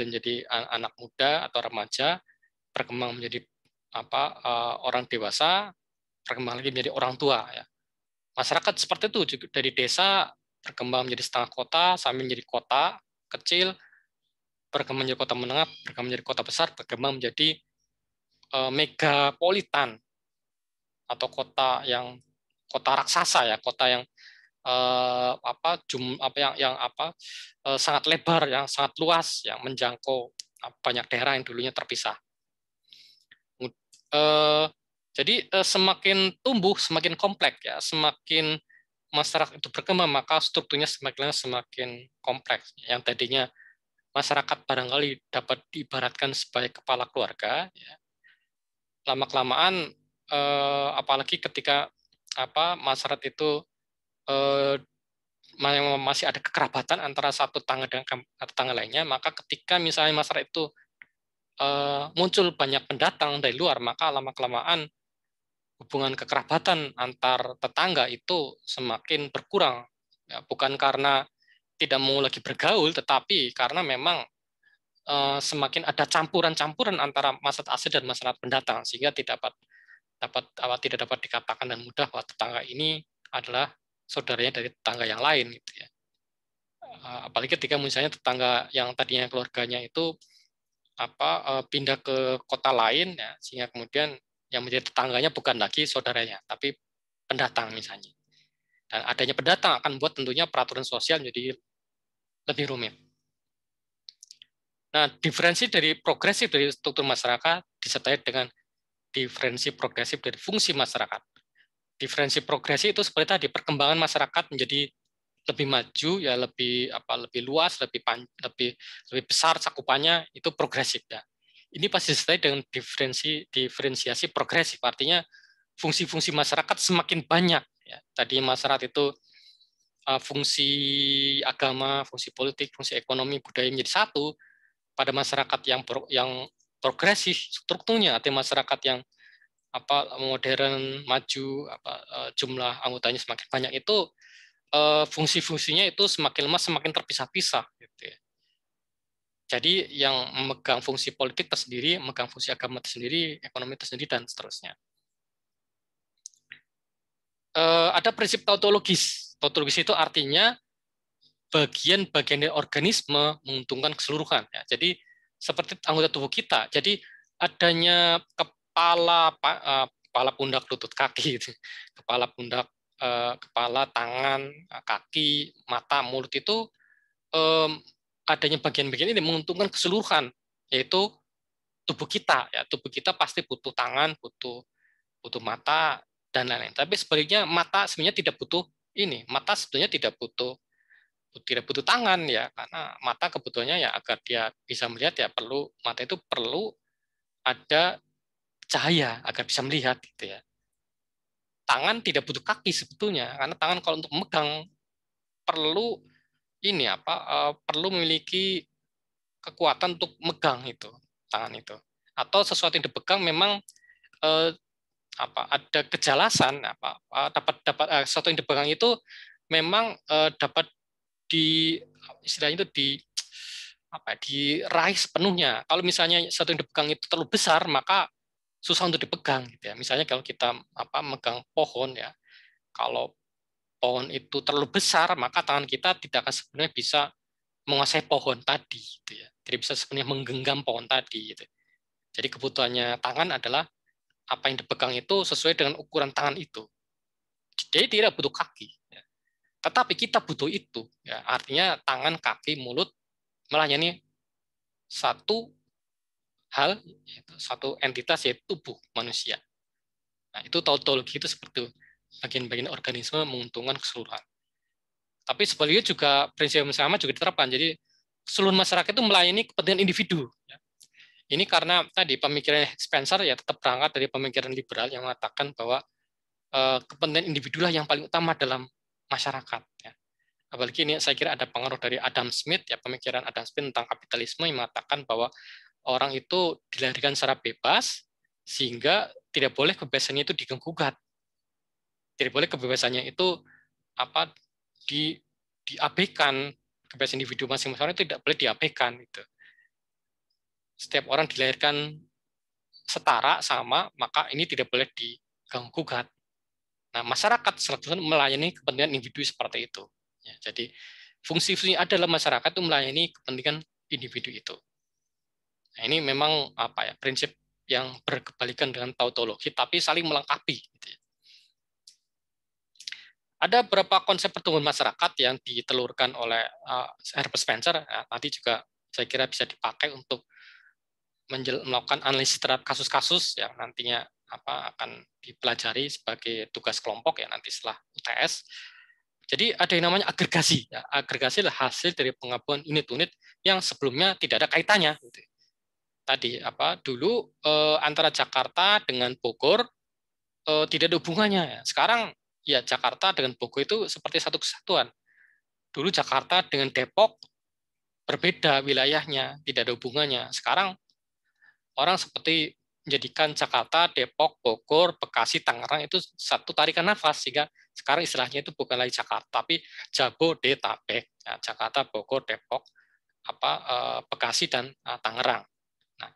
menjadi anak muda atau remaja, berkembang menjadi orang dewasa, berkembang lagi menjadi orang tua ya. Masyarakat seperti itu juga dari desa berkembang menjadi setengah kota sampai menjadi kota kecil, berkembang menjadi kota menengah, berkembang menjadi kota besar, berkembang menjadi megapolitan atau kota raksasa ya, kota yang sangat lebar, yang sangat luas, yang menjangkau banyak daerah yang dulunya terpisah. Jadi semakin tumbuh, semakin kompleks ya, semakin masyarakat itu berkembang, maka strukturnya semakin kompleks. Yang tadinya masyarakat barangkali dapat diibaratkan sebagai kepala keluarga, ya, lama-kelamaan, apalagi ketika masyarakat itu masih ada kekerabatan antara satu tetangga dengan tetangga lainnya, maka ketika misalnya masyarakat itu muncul banyak pendatang dari luar, maka lama-kelamaan hubungan kekerabatan antar tetangga itu semakin berkurang. Ya, bukan karena tidak mau lagi bergaul, tetapi karena memang semakin ada campuran-campuran antara masyarakat asli dan masyarakat pendatang, sehingga tidak dapat dikatakan dan mudah bahwa tetangga ini adalah saudaranya dari tetangga yang lain, gitu ya. Apalagi ketika misalnya tetangga yang tadinya keluarganya itu pindah ke kota lain, ya, sehingga kemudian yang menjadi tetangganya bukan lagi saudaranya, tapi pendatang misalnya. Dan adanya pendatang akan membuat tentunya peraturan sosial menjadi lebih rumit. Nah, diferensi dari progresif dari struktur masyarakat disertai dengan diferensi progresif dari fungsi masyarakat. Diferensi progresif itu seperti tadi, perkembangan masyarakat menjadi lebih maju, ya lebih luas, lebih besar cakupannya, itu progresif ya. Ini pasti disertai dengan diferensiasi progresif, artinya fungsi-fungsi masyarakat semakin banyak. Ya. Tadi masyarakat itu fungsi agama, fungsi politik, fungsi ekonomi, budaya menjadi satu. Pada masyarakat yang progresif strukturnya, artinya masyarakat yang modern, maju, jumlah anggotanya semakin banyak, itu fungsi-fungsinya itu semakin lemah, semakin terpisah-pisah. Gitu ya. Jadi yang memegang fungsi politik tersendiri, memegang fungsi agama tersendiri, ekonomi tersendiri, dan seterusnya. Ada prinsip tautologis. Tautologis itu artinya bagian-bagian dari organisme menguntungkan keseluruhan. Ya. Jadi seperti anggota tubuh kita. Jadi adanya kepala, pundak, lutut, kaki, gitu. Kepala, pundak, kepala, tangan, kaki, mata, mulut itu adanya bagian-bagian ini menguntungkan keseluruhan, yaitu tubuh kita. Ya, tubuh kita pasti butuh tangan, butuh mata, dan lain-lain. Tapi sebaliknya mata sebenarnya tidak butuh ini. Mata sebenarnya tidak butuh tangan ya, karena mata kebutuhannya ya agar dia bisa melihat ya mata itu perlu ada cahaya agar bisa melihat gitu ya. Tangan tidak butuh kaki sebetulnya, karena tangan kalau untuk memegang perlu perlu memiliki kekuatan untuk megang itu tangan itu. Atau sesuatu yang dipegang memang eh, ada kejelasan sesuatu yang dipegang itu memang dapat di istilahnya itu diraih sepenuhnya. Kalau misalnya satu yang dipegang itu terlalu besar, maka susah untuk dipegang gitu ya. Misalnya kalau kita megang pohon ya, kalau pohon itu terlalu besar, maka tangan kita tidak akan sebenarnya bisa menguasai pohon tadi gitu ya. Tidak bisa sebenarnya menggenggam pohon tadi gitu. Jadi kebutuhannya tangan adalah apa yang dipegang itu sesuai dengan ukuran tangan itu. Jadi tidak butuh kaki. Ya. Tetapi kita butuh itu. Ya. Artinya tangan, kaki, mulut melayani satu hal, satu entitas, yaitu tubuh manusia. Nah, itu tautologi itu seperti bagian-bagian organisme menguntungkan keseluruhan. Tapi sebaliknya juga prinsip yang sama juga diterapkan. Jadi seluruh masyarakat itu melayani kepentingan individu. Ini karena tadi pemikiran Spencer ya tetap berangkat dari pemikiran liberal yang mengatakan bahwa kepentingan individu lah yang paling utama dalam masyarakat. Ya. Apalagi ini saya kira ada pengaruh dari Adam Smith, ya pemikiran Adam Smith tentang kapitalisme yang mengatakan bahwa orang itu dilahirkan secara bebas, sehingga tidak boleh kebebasannya itu digenggugat. Tidak boleh kebebasannya itu apa diabaikan, kebebasan individu masing-masing orang itu tidak boleh diabaikan. Gitu. Setiap orang dilahirkan setara sama, maka ini tidak boleh diganggu-gugat. Nah, masyarakat seharusnya melayani kepentingan individu seperti itu. Ya, jadi fungsi-fungsi adalah masyarakat itu melayani kepentingan individu itu. Nah, ini memang apa ya prinsip yang berkebalikan dengan tautologi, tapi saling melengkapi. Gitu ya. Ada beberapa konsep pertumbuhan masyarakat yang ditelurkan oleh Herbert Spencer. Nah, nanti juga saya kira bisa dipakai untuk melakukan analisis terhadap kasus-kasus yang nantinya akan dipelajari sebagai tugas kelompok ya nanti setelah UTS. Jadi ada yang namanya agregasi. Ya, agregasi adalah hasil dari penggabungan unit-unit yang sebelumnya tidak ada kaitannya. Gitu. Tadi dulu antara Jakarta dengan Bogor tidak ada hubungannya. Ya. Sekarang ya Jakarta dengan Bogor itu seperti satu kesatuan. Dulu Jakarta dengan Depok berbeda wilayahnya, tidak ada hubungannya. Sekarang orang seperti menjadikan Jakarta, Depok, Bogor, Bekasi, Tangerang itu satu tarikan nafas, sehingga sekarang istilahnya itu bukan lagi Jakarta, tapi Jabodetabek, ya, Jakarta, Bogor, Depok, Bekasi dan Tangerang. Nah,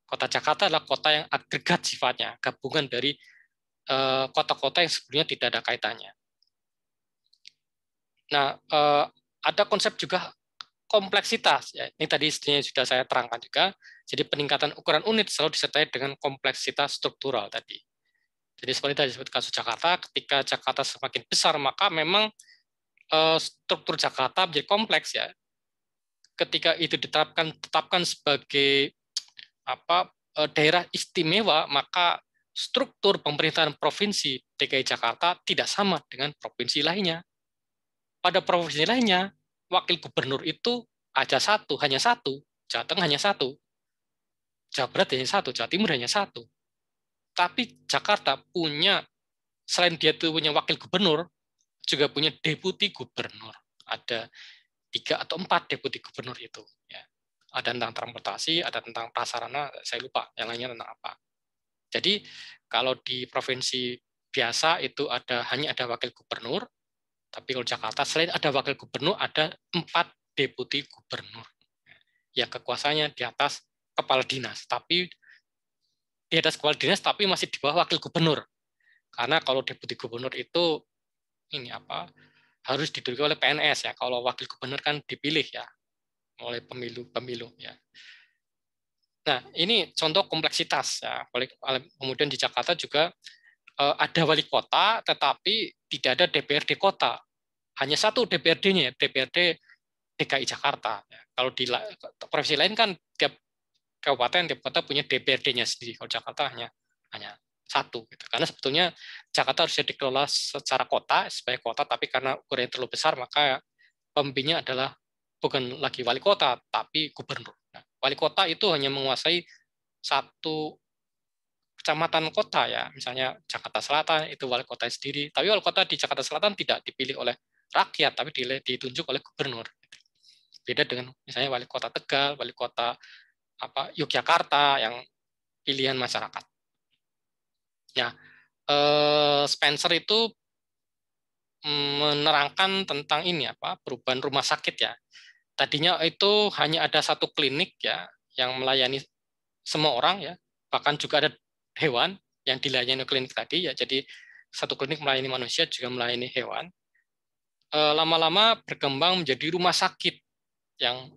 kota Jakarta adalah kota yang agregat sifatnya, gabungan dari kota-kota yang sebelumnya tidak ada kaitannya. Nah, ada konsep juga kompleksitas. Ya, ini tadi sudah saya terangkan juga. Jadi peningkatan ukuran unit selalu disertai dengan kompleksitas struktural tadi. Jadi seperti tadi seperti kasus Jakarta, ketika Jakarta semakin besar maka memang struktur Jakarta menjadi kompleks ya. Ketika itu tetapkan sebagai daerah istimewa, maka struktur pemerintahan provinsi DKI Jakarta tidak sama dengan provinsi lainnya. Pada provinsi lainnya, wakil gubernur itu hanya satu, Jawa Tengah hanya satu, Jawa Barat hanya satu, Jawa Timur hanya satu. Tapi Jakarta punya, selain dia itu punya wakil gubernur, juga punya deputi gubernur. Ada 3 atau 4 deputi gubernur itu. Ya. Ada tentang transportasi, ada tentang prasarana, saya lupa, yang lainnya tentang apa. Jadi kalau di provinsi biasa itu hanya ada wakil gubernur, tapi kalau Jakarta selain ada wakil gubernur, ada 4 deputi gubernur. Ya kekuasaannya di atas kepala dinas, tapi di atas kepala dinas tapi masih di bawah wakil gubernur. Karena kalau deputi gubernur itu harus diduduki oleh PNS ya. Kalau wakil gubernur kan dipilih ya oleh pemilu ya. Nah, ini contoh kompleksitas ya. Kemudian di Jakarta juga ada wali kota tetapi tidak ada DPRD kota. Hanya satu DPRD-nya, DPRD DKI Jakarta. Kalau di provinsi lain kan tiap kabupaten, tiap kota punya DPRD-nya sendiri. Kalau Jakarta hanya satu. Gitu. Karena sebetulnya Jakarta harusnya dikelola secara kota, sebagai kota, tapi karena ukurannya terlalu besar, maka pemimpinnya adalah bukan lagi wali kota, tapi gubernur. Nah, wali kota itu hanya menguasai satu kecamatan kota ya, misalnya Jakarta Selatan itu wali kota sendiri, tapi wali kota di Jakarta Selatan tidak dipilih oleh rakyat, tapi ditunjuk oleh gubernur. Beda dengan misalnya wali kota Tegal, wali kota Yogyakarta yang pilihan masyarakat. Nah, Spencer itu menerangkan tentang perubahan rumah sakit ya. Tadinya itu hanya ada satu klinik ya yang melayani semua orang ya, bahkan juga ada hewan yang dilayani klinik tadi ya. Jadi satu klinik melayani manusia juga melayani hewan. Lama-lama berkembang menjadi rumah sakit yang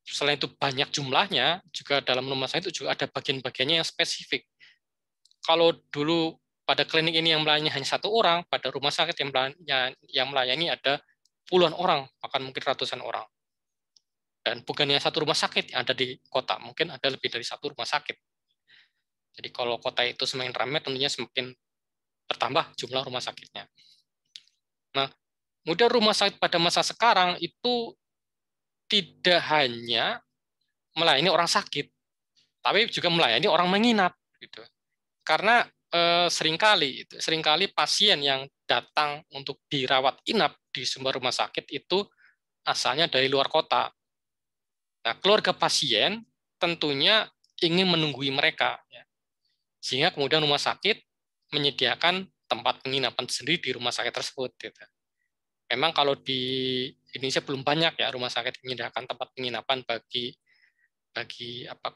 selain itu banyak jumlahnya, juga dalam rumah sakit itu juga ada bagian-bagiannya yang spesifik. Kalau dulu pada klinik ini yang melayani hanya satu orang, pada rumah sakit yang melayani ada puluhan orang, bahkan mungkin ratusan orang. Dan bukannya satu rumah sakit yang ada di kota, mungkin ada lebih dari satu rumah sakit. Jadi kalau kota itu semakin ramai, tentunya semakin bertambah jumlah rumah sakitnya. Nah, kemudian rumah sakit pada masa sekarang itu tidak hanya melayani orang sakit, tapi juga melayani orang menginap. Gitu. Karena seringkali pasien yang datang untuk dirawat inap di sebuah rumah sakit itu asalnya dari luar kota. Nah, keluarga pasien tentunya ingin menunggui mereka, ya. Sehingga kemudian rumah sakit menyediakan tempat penginapan sendiri di rumah sakit tersebut. Gitu. Memang kalau di Indonesia belum banyak ya rumah sakit menyediakan tempat penginapan bagi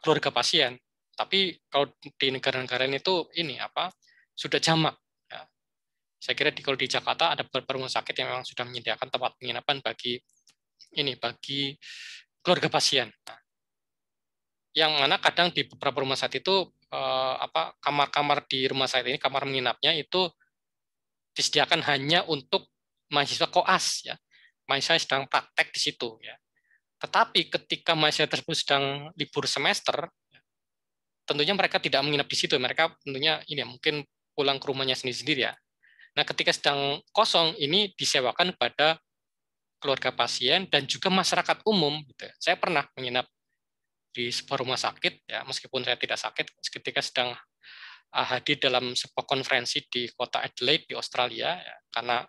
keluarga pasien. Tapi kalau di negara-negara ini tuh ini sudah jamak. Ya. Saya kira kalau di Jakarta ada beberapa rumah sakit yang memang sudah menyediakan tempat penginapan bagi keluarga pasien. Nah, yang mana kadang di beberapa rumah sakit itu kamar-kamar di rumah sakit ini, kamar menginapnya itu disediakan hanya untuk mahasiswa koas, ya, mahasiswa sedang praktek di situ, ya. Tetapi ketika mahasiswa tersebut sedang libur semester, tentunya mereka tidak menginap di situ, mereka tentunya ini ya, mungkin pulang ke rumahnya sendiri-sendiri, ya. Nah, ketika sedang kosong ini disewakan pada keluarga pasien dan juga masyarakat umum, gitu. Saya pernah menginap di sebuah rumah sakit, ya, meskipun saya tidak sakit, ketika sedang hadir dalam sebuah konferensi di kota Adelaide di Australia, ya, karena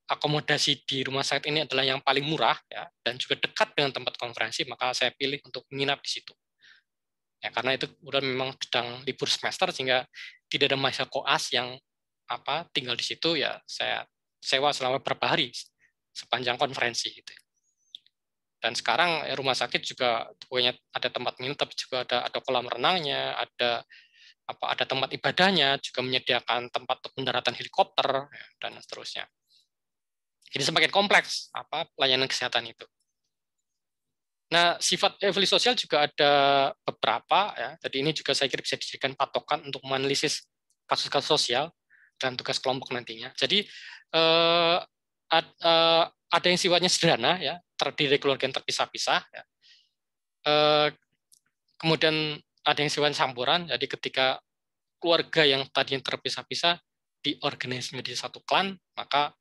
akomodasi di rumah sakit ini adalah yang paling murah, ya, dan juga dekat dengan tempat konferensi, maka saya pilih untuk menginap di situ. Ya, karena itu udah memang sedang libur semester sehingga tidak ada mahasiswa koas yang tinggal di situ, ya saya sewa selama beberapa hari sepanjang konferensi gitu. Dan sekarang rumah sakit juga punya ada tempat minum, tapi juga ada kolam renangnya, ada tempat ibadahnya, juga menyediakan tempat untuk pendaratan helikopter, ya, dan seterusnya. Jadi semakin kompleks pelayanan kesehatan itu. Nah, sifat evaluasi sosial juga ada beberapa, ya. Jadi ini juga saya kira bisa dijadikan patokan untuk menganalisis kasus-kasus sosial dan tugas kelompok nantinya. Jadi ada yang sifatnya sederhana, ya, terdiri dari keluarga yang terpisah-pisah, ya. Kemudian ada yang sifatnya campuran. Jadi ketika keluarga yang tadinya terpisah-pisah diorganisasi menjadi satu klan, maka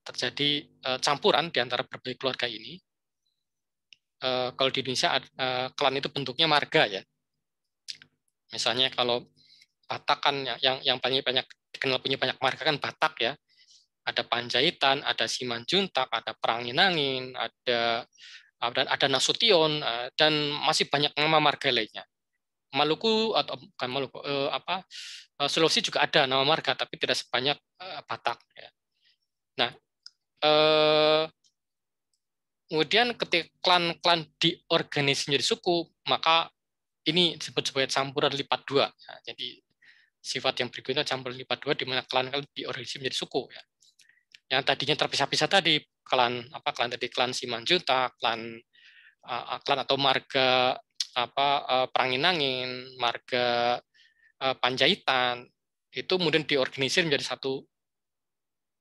terjadi campuran di antara berbagai keluarga ini. Kalau di Indonesia klan itu bentuknya marga, ya. Misalnya kalau Batak kan yang paling banyak dikenal punya banyak marga kan Batak, ya. Ada Panjaitan, ada Simanjuntak, ada Peranginangin, ada Nasution, dan masih banyak nama marga lainnya. Maluku atau bukan Maluku, Sulawesi juga ada nama marga tapi tidak sebanyak Batak, ya. Nah, kemudian ketika klan-klan diorganisasi menjadi suku, maka ini disebut sebagai campuran lipat dua. Ya, jadi sifat yang berikutnya campuran lipat dua, di mana klan-klan diorganisasi menjadi suku. Ya. Yang tadinya terpisah-pisah tadi, klan tadi klan Simanjuntak, klan atau marga Peranginangin, marga Panjaitan, itu kemudian diorganisir menjadi satu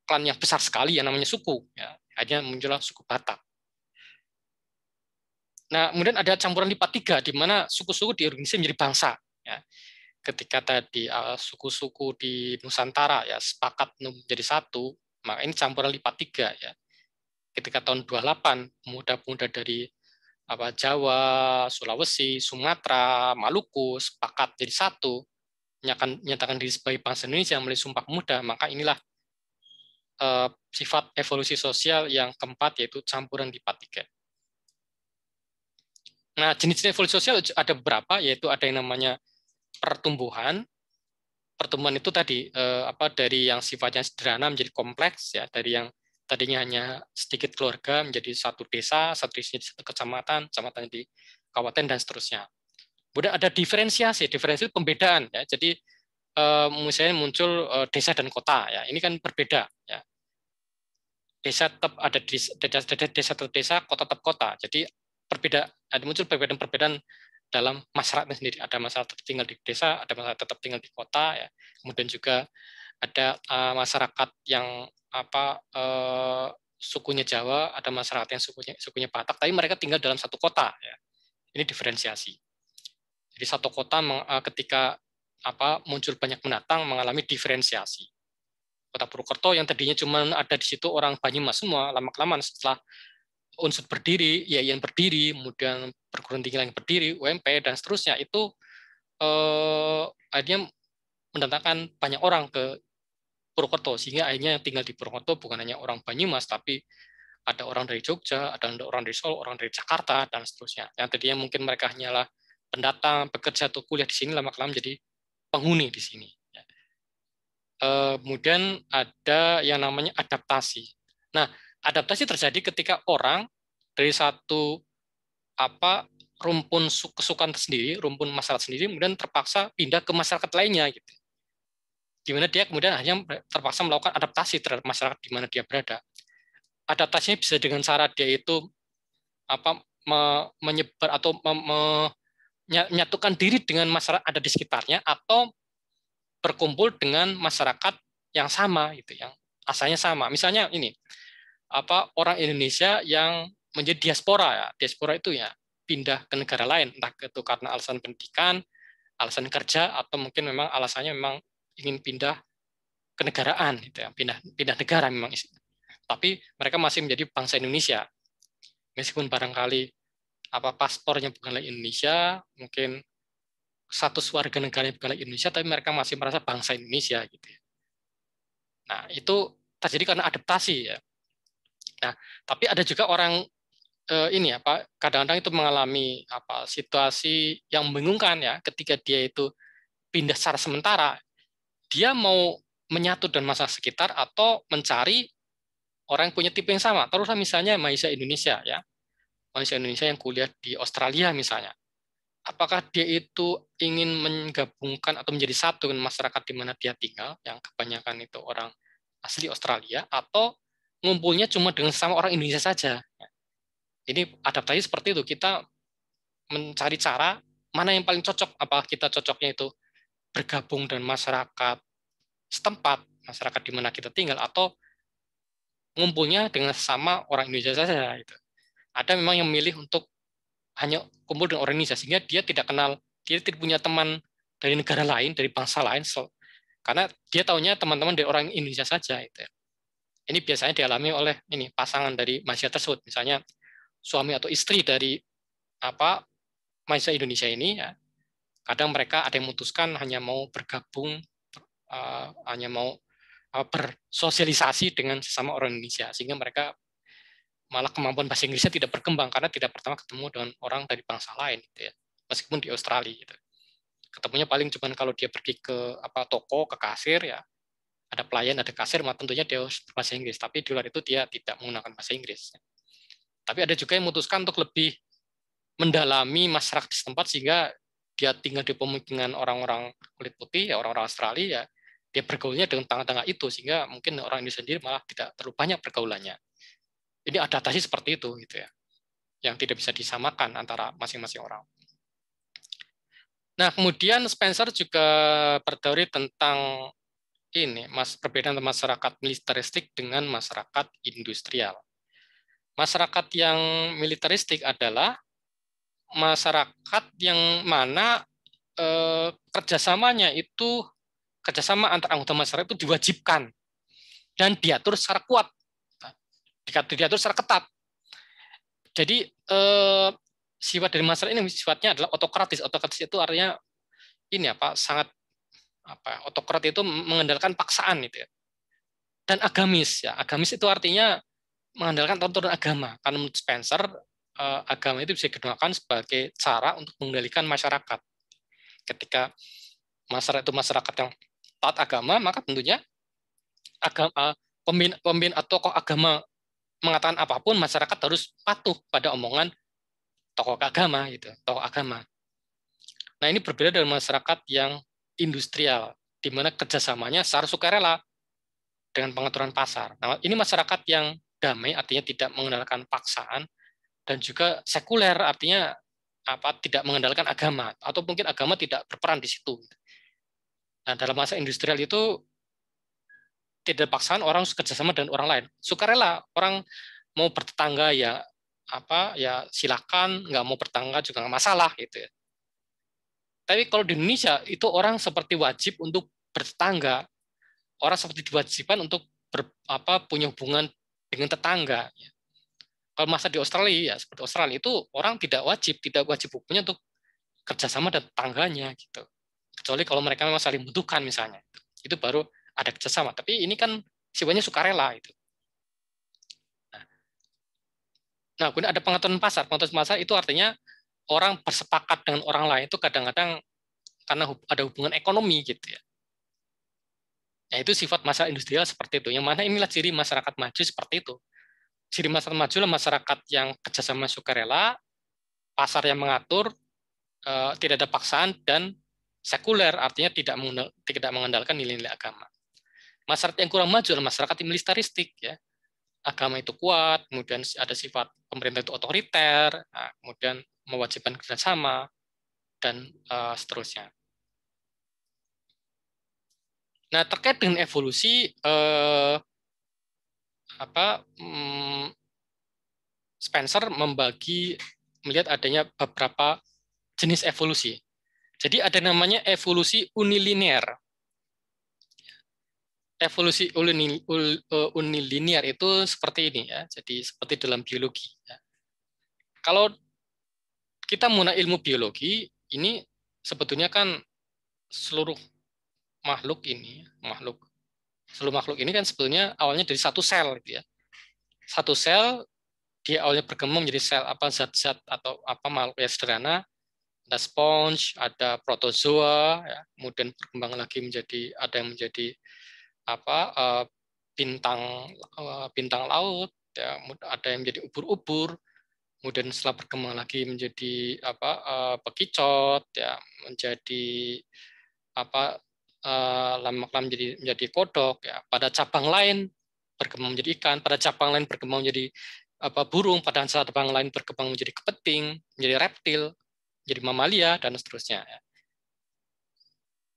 klan yang besar sekali yang namanya suku. Ya. Hanya muncullah suku Batak. Nah, kemudian ada campuran lipat tiga, di mana suku-suku diorganisasi menjadi bangsa. Ya. Ketika tadi suku-suku di Nusantara ya sepakat menjadi satu, maka ini campuran lipat tiga. Ya. Ketika tahun 28, pemuda-pemuda dari Jawa, Sulawesi, Sumatera, Maluku sepakat jadi satu, menyatakan diri sebagai bangsa Indonesia melalui Sumpah Pemuda, maka inilah sifat evolusi sosial yang keempat, yaitu campuran lipat tiga. Nah, jenis evolusi sosial ada beberapa, yaitu ada yang namanya pertumbuhan. Pertumbuhan itu tadi dari yang sifatnya sederhana menjadi kompleks, ya, dari yang tadinya hanya sedikit keluarga menjadi satu desa jadi satu kecamatan, kecamatan di kabupaten dan seterusnya. Kemudian ada diferensiasi pembedaan, ya. Jadi misalnya muncul desa dan kota, ya. Ini kan berbeda, ya. Desa tetap ada desa tetap desa, kota tetap kota. Jadi ada muncul perbedaan-perbedaan dalam masyarakat sendiri. Ada masyarakat tetap tinggal di desa, ada masyarakat tetap tinggal di kota, ya. Kemudian juga ada masyarakat yang sukunya Jawa, ada masyarakat yang sukunya Batak, tapi mereka tinggal dalam satu kota, ya. Ini diferensiasi. Jadi satu kota ketika muncul banyak pendatang mengalami diferensiasi. Kota Purwokerto yang tadinya cuma ada di situ orang Banyumas semua, lama-kelamaan setelah unsur berdiri, YIN berdiri, kemudian perguruan tinggi yang berdiri, UMP, dan seterusnya, itu akhirnya mendatangkan banyak orang ke Purwokerto, sehingga akhirnya yang tinggal di Purwokerto bukan hanya orang Banyumas, tapi Ada orang dari Jogja, ada orang dari Solo, orang dari Jakarta, dan seterusnya. Yang tadinya mungkin mereka hanyalah pendatang, bekerja atau kuliah di sini, lama-kelamaan menjadi penghuni di sini. Kemudian ada yang namanya adaptasi. Nah, adaptasi terjadi ketika orang dari satu rumpun kesukaan tersendiri, rumpun masyarakat sendiri, kemudian terpaksa pindah ke masyarakat lainnya, gitu. Di mana dia kemudian hanya terpaksa melakukan adaptasi terhadap masyarakat di mana dia berada. Adaptasinya bisa dengan cara dia itu menyebar atau menyatukan diri dengan masyarakat ada di sekitarnya, atau berkumpul dengan masyarakat yang sama, gitu, yang asalnya sama. Misalnya ini, orang Indonesia yang menjadi diaspora, ya. Diaspora itu ya pindah ke negara lain, entah itu karena alasan pendidikan, alasan kerja, atau mungkin memang alasannya memang ingin pindah kenegaraan, gitu ya, pindah negara memang. Tapi mereka masih menjadi bangsa Indonesia, meskipun barangkali paspornya bukanlah Indonesia, mungkin status warga negaranya bukanlah Indonesia, tapi mereka masih merasa bangsa Indonesia, gitu. Nah, itu terjadi karena adaptasi, ya. Nah, tapi ada juga orang kadang-kadang itu mengalami situasi yang membingungkan, ya, ketika dia itu pindah secara sementara, dia mau menyatu dengan masyarakat sekitar atau mencari orang yang punya tipe yang sama. Terus misalnya mahasiswa Indonesia, ya, mahasiswa Indonesia yang kuliah di Australia misalnya, apakah dia itu ingin menggabungkan atau menjadi satu dengan masyarakat di mana dia tinggal, yang kebanyakan itu orang asli Australia, atau ngumpulnya cuma dengan sama orang Indonesia saja. Ini adaptasi seperti itu, kita mencari cara mana yang paling cocok. Apakah kita cocoknya itu bergabung dengan masyarakat setempat, masyarakat di mana kita tinggal, atau ngumpulnya dengan sama orang Indonesia saja. Gitu. Ada memang yang memilih untuk hanya kumpul dengan orang Indonesia, sehingga dia tidak kenal, dia tidak punya teman dari negara lain, dari bangsa lain, karena dia tahunya teman-teman dari orang Indonesia saja. Gitu. Ini biasanya dialami oleh pasangan dari mahasiswa tersebut, misalnya suami atau istri dari mahasiswa Indonesia ini, ya, kadang mereka ada yang memutuskan hanya mau bergabung, hanya mau bersosialisasi dengan sesama orang Indonesia, sehingga mereka malah kemampuan bahasa Inggrisnya tidak berkembang karena tidak pertama ketemu dengan orang dari bangsa lain, gitu ya. Meskipun di Australia, gitu. Ketemunya paling cuma kalau dia pergi ke toko, ke kasir, ya, ada pelayan, ada kasir, tentunya dia harus berbahasa Inggris. Tapi di luar itu dia tidak menggunakan bahasa Inggris. Tapi ada juga yang memutuskan untuk lebih mendalami masyarakat di setempat, sehingga dia tinggal di pemukiman orang-orang kulit putih, ya, orang-orang Australia, ya, dia bergaulnya dengan tangga-tangga itu, sehingga mungkin orang Indonesia sendiri malah tidak terlalu banyak pergaulannya. Ini adaptasi seperti itu, gitu ya, yang tidak bisa disamakan antara masing-masing orang. Nah, kemudian Spencer juga berteori tentang perbedaan masyarakat militeristik dengan masyarakat industrial. Masyarakat yang militeristik adalah masyarakat yang mana kerjasamanya itu, kerjasama antar anggota masyarakat itu diwajibkan dan diatur secara kuat, diatur secara ketat. Jadi sifat dari masyarakat ini sifatnya adalah otokratis. Otokratis itu artinya sangat otokrat itu mengandalkan paksaan, gitu ya. Dan agamis, ya. Agamis itu artinya mengandalkan tuntunan agama. Karena menurut Spencer, agama itu bisa digunakan sebagai cara untuk mengendalikan masyarakat. Ketika masyarakat itu masyarakat yang taat agama, maka tentunya pemimpin atau tokoh agama mengatakan apapun, masyarakat harus patuh pada omongan tokoh agama, gitu, tokoh agama. Nah, ini berbeda dari masyarakat yang industrial, di mana kerjasamanya secara sukarela dengan pengaturan pasar. Nah, ini masyarakat yang damai, artinya tidak mengandalkan paksaan, dan juga sekuler, artinya tidak mengandalkan agama, atau mungkin agama tidak berperan di situ. Nah, dalam masa industrial itu tidak paksaan, orang kerjasama dengan orang lain, sukarela. Orang mau bertetangga, ya silakan, nggak mau bertetangga juga nggak masalah, gitu ya. Tapi kalau di Indonesia itu orang seperti wajib untuk bertetangga, orang seperti diwajibkan untuk punya hubungan dengan tetangga. Kalau masa di Australia, ya seperti Australia itu orang tidak wajib hukumnya untuk kerjasama dan tetangganya, gitu. Kecuali kalau mereka memang saling membutuhkan misalnya, itu baru ada kerjasama. Tapi ini kan sifatnya sukarela, itu. Nah, Nah, kemudian ada pengaturan pasar. Pengaturan pasar itu artinya orang bersepakat dengan orang lain itu kadang-kadang karena ada hubungan ekonomi gitu ya. Nah, itu sifat masyarakat industrial seperti itu. Yang mana inilah ciri masyarakat maju seperti itu. Ciri masyarakat maju adalah masyarakat yang kerjasama sukarela, pasar yang mengatur, tidak ada paksaan, dan sekuler, artinya tidak mengandalkan nilai-nilai agama. Masyarakat yang kurang maju adalah masyarakat yang militaristik, ya. Agama itu kuat, kemudian ada sifat pemerintah itu otoriter, nah, kemudian mewajibkan kerjasama, dan seterusnya. Nah, terkait dengan evolusi, Spencer melihat adanya beberapa jenis evolusi. Jadi ada namanya evolusi unilinear. Evolusi unilinear itu seperti ini ya. Jadi seperti dalam biologi. Ya. Kalau kita menggunakan ilmu biologi, ini sebetulnya kan seluruh seluruh makhluk ini kan sebetulnya awalnya dari satu sel, gitu ya. Satu sel dia awalnya berkembang menjadi sel apa zat-zat atau apa makhluk yang sederhana. Ada sponge, ada protozoa, ya. Kemudian berkembang lagi menjadi ada yang menjadi apa bintang bintang laut, ya. Ada yang menjadi ubur-ubur, kemudian setelah berkembang lagi menjadi bekicot, ya, menjadi apa lama-lama menjadi kodok, ya. Pada cabang lain berkembang menjadi ikan, pada cabang lain berkembang menjadi burung, pada cabang lain berkembang menjadi kepiting, menjadi reptil, jadi mamalia, dan seterusnya.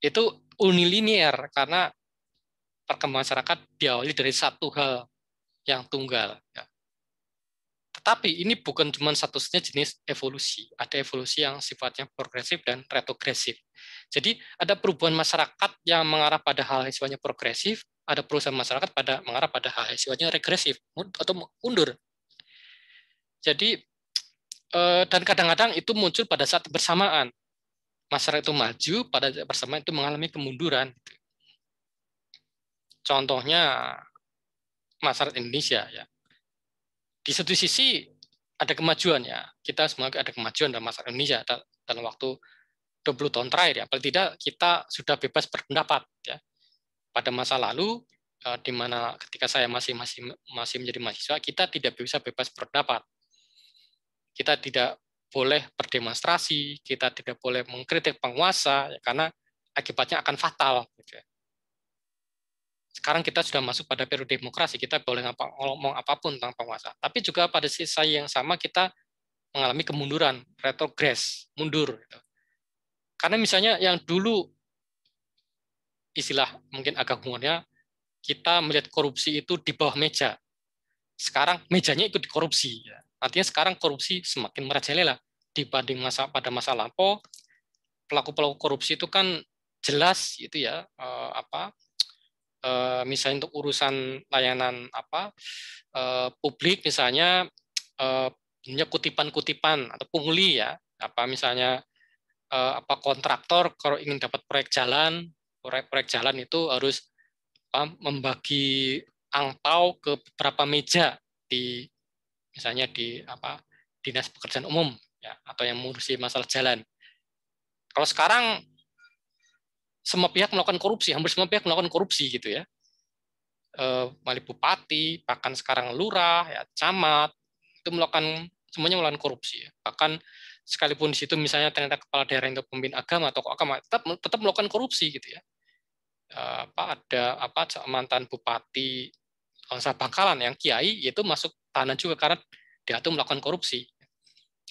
Itu unilinear karena perkembangan masyarakat diawali dari satu hal yang tunggal. Tetapi ini bukan cuma satu-satunya jenis evolusi. Ada evolusi yang sifatnya progresif dan retrogresif. Jadi ada perubahan masyarakat yang mengarah pada hal yang sifatnya progresif, ada perubahan masyarakat mengarah pada hal yang sifatnya regresif atau mundur. Jadi dan kadang-kadang itu muncul pada saat bersamaan. Masyarakat itu maju, pada bersamaan itu mengalami kemunduran. Contohnya masyarakat Indonesia, ya. Di satu sisi ada kemajuan, ya. Kita semua ada kemajuan dalam masyarakat Indonesia dalam waktu 20 tahun terakhir, ya. Paling tidak kita sudah bebas berpendapat, ya. Pada masa lalu di mana ketika saya masih menjadi mahasiswa, kita tidak bisa bebas berpendapat. Kita tidak boleh berdemonstrasi, kita tidak boleh mengkritik penguasa, ya, karena akibatnya akan fatal. Gitu, ya. Sekarang kita sudah masuk pada periode demokrasi, kita boleh ngomong apapun tentang penguasa. Tapi juga pada sisi yang sama kita mengalami kemunduran, retrogres, mundur. Gitu. Karena misalnya yang dulu istilah mungkin agak umumnya, kita melihat korupsi itu di bawah meja. Sekarang mejanya ikut dikorupsi. Ya. Artinya sekarang korupsi semakin merajalela dibanding pada masa lampau. Pelaku-pelaku korupsi itu kan jelas itu ya misalnya untuk urusan layanan publik misalnya kutipan-kutipan atau pungli ya misalnya kontraktor kalau ingin dapat proyek jalan itu harus membagi angpau ke beberapa meja di misalnya di dinas pekerjaan umum ya atau yang mengurusi masalah jalan. Kalau sekarang semua pihak melakukan korupsi, hampir semua pihak melakukan korupsi gitu ya. Wali bupati, bahkan sekarang lurah, ya, camat, itu semuanya melakukan korupsi. Ya. Bahkan sekalipun di situ misalnya ternyata kepala daerah itu pemimpin agama atau agama, tetap melakukan korupsi gitu ya. Ada mantan bupati Bangsa Bangkalan yang kiai itu masuk tahanan juga karena dia itu melakukan korupsi.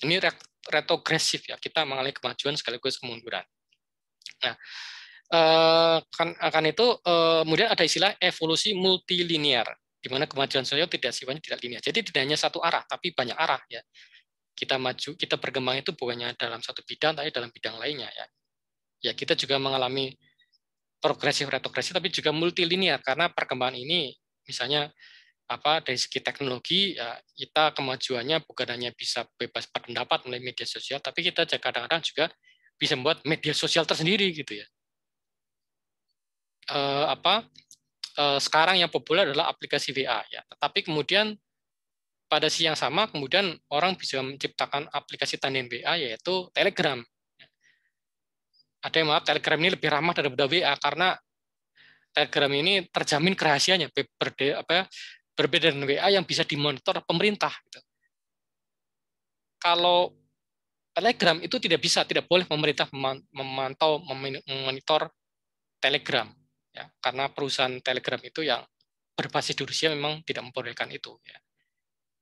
Ini retrogresif ya, kita mengalami kemajuan sekaligus kemunduran. Nah, akan itu kemudian ada istilah evolusi multilinear di mana kemajuan sosial sifatnya tidak linear. Jadi tidak hanya satu arah tapi banyak arah ya. Kita berkembang itu bukannya dalam satu bidang tapi dalam bidang lainnya ya. Ya kita juga mengalami progresif retrogresif tapi juga multilinear karena perkembangan ini misalnya dari segi teknologi ya kita kemajuannya bukan hanya bisa bebas berpendapat melalui media sosial tapi kita kadang-kadang juga bisa membuat media sosial tersendiri gitu ya. Sekarang yang populer adalah aplikasi WA ya. Tetapi kemudian pada siang sama kemudian orang bisa menciptakan aplikasi tandingan WA yaitu Telegram. Ada yang maaf Telegram ini lebih ramah daripada WA karena Telegram ini terjamin kerahasiaannya berbeda dengan WA yang bisa dimonitor pemerintah. Gitu. Kalau Telegram itu tidak boleh pemerintah memantau, memonitor Telegram, ya, karena perusahaan Telegram itu yang berbasis di Rusia memang tidak memperbolehkan itu. Ya.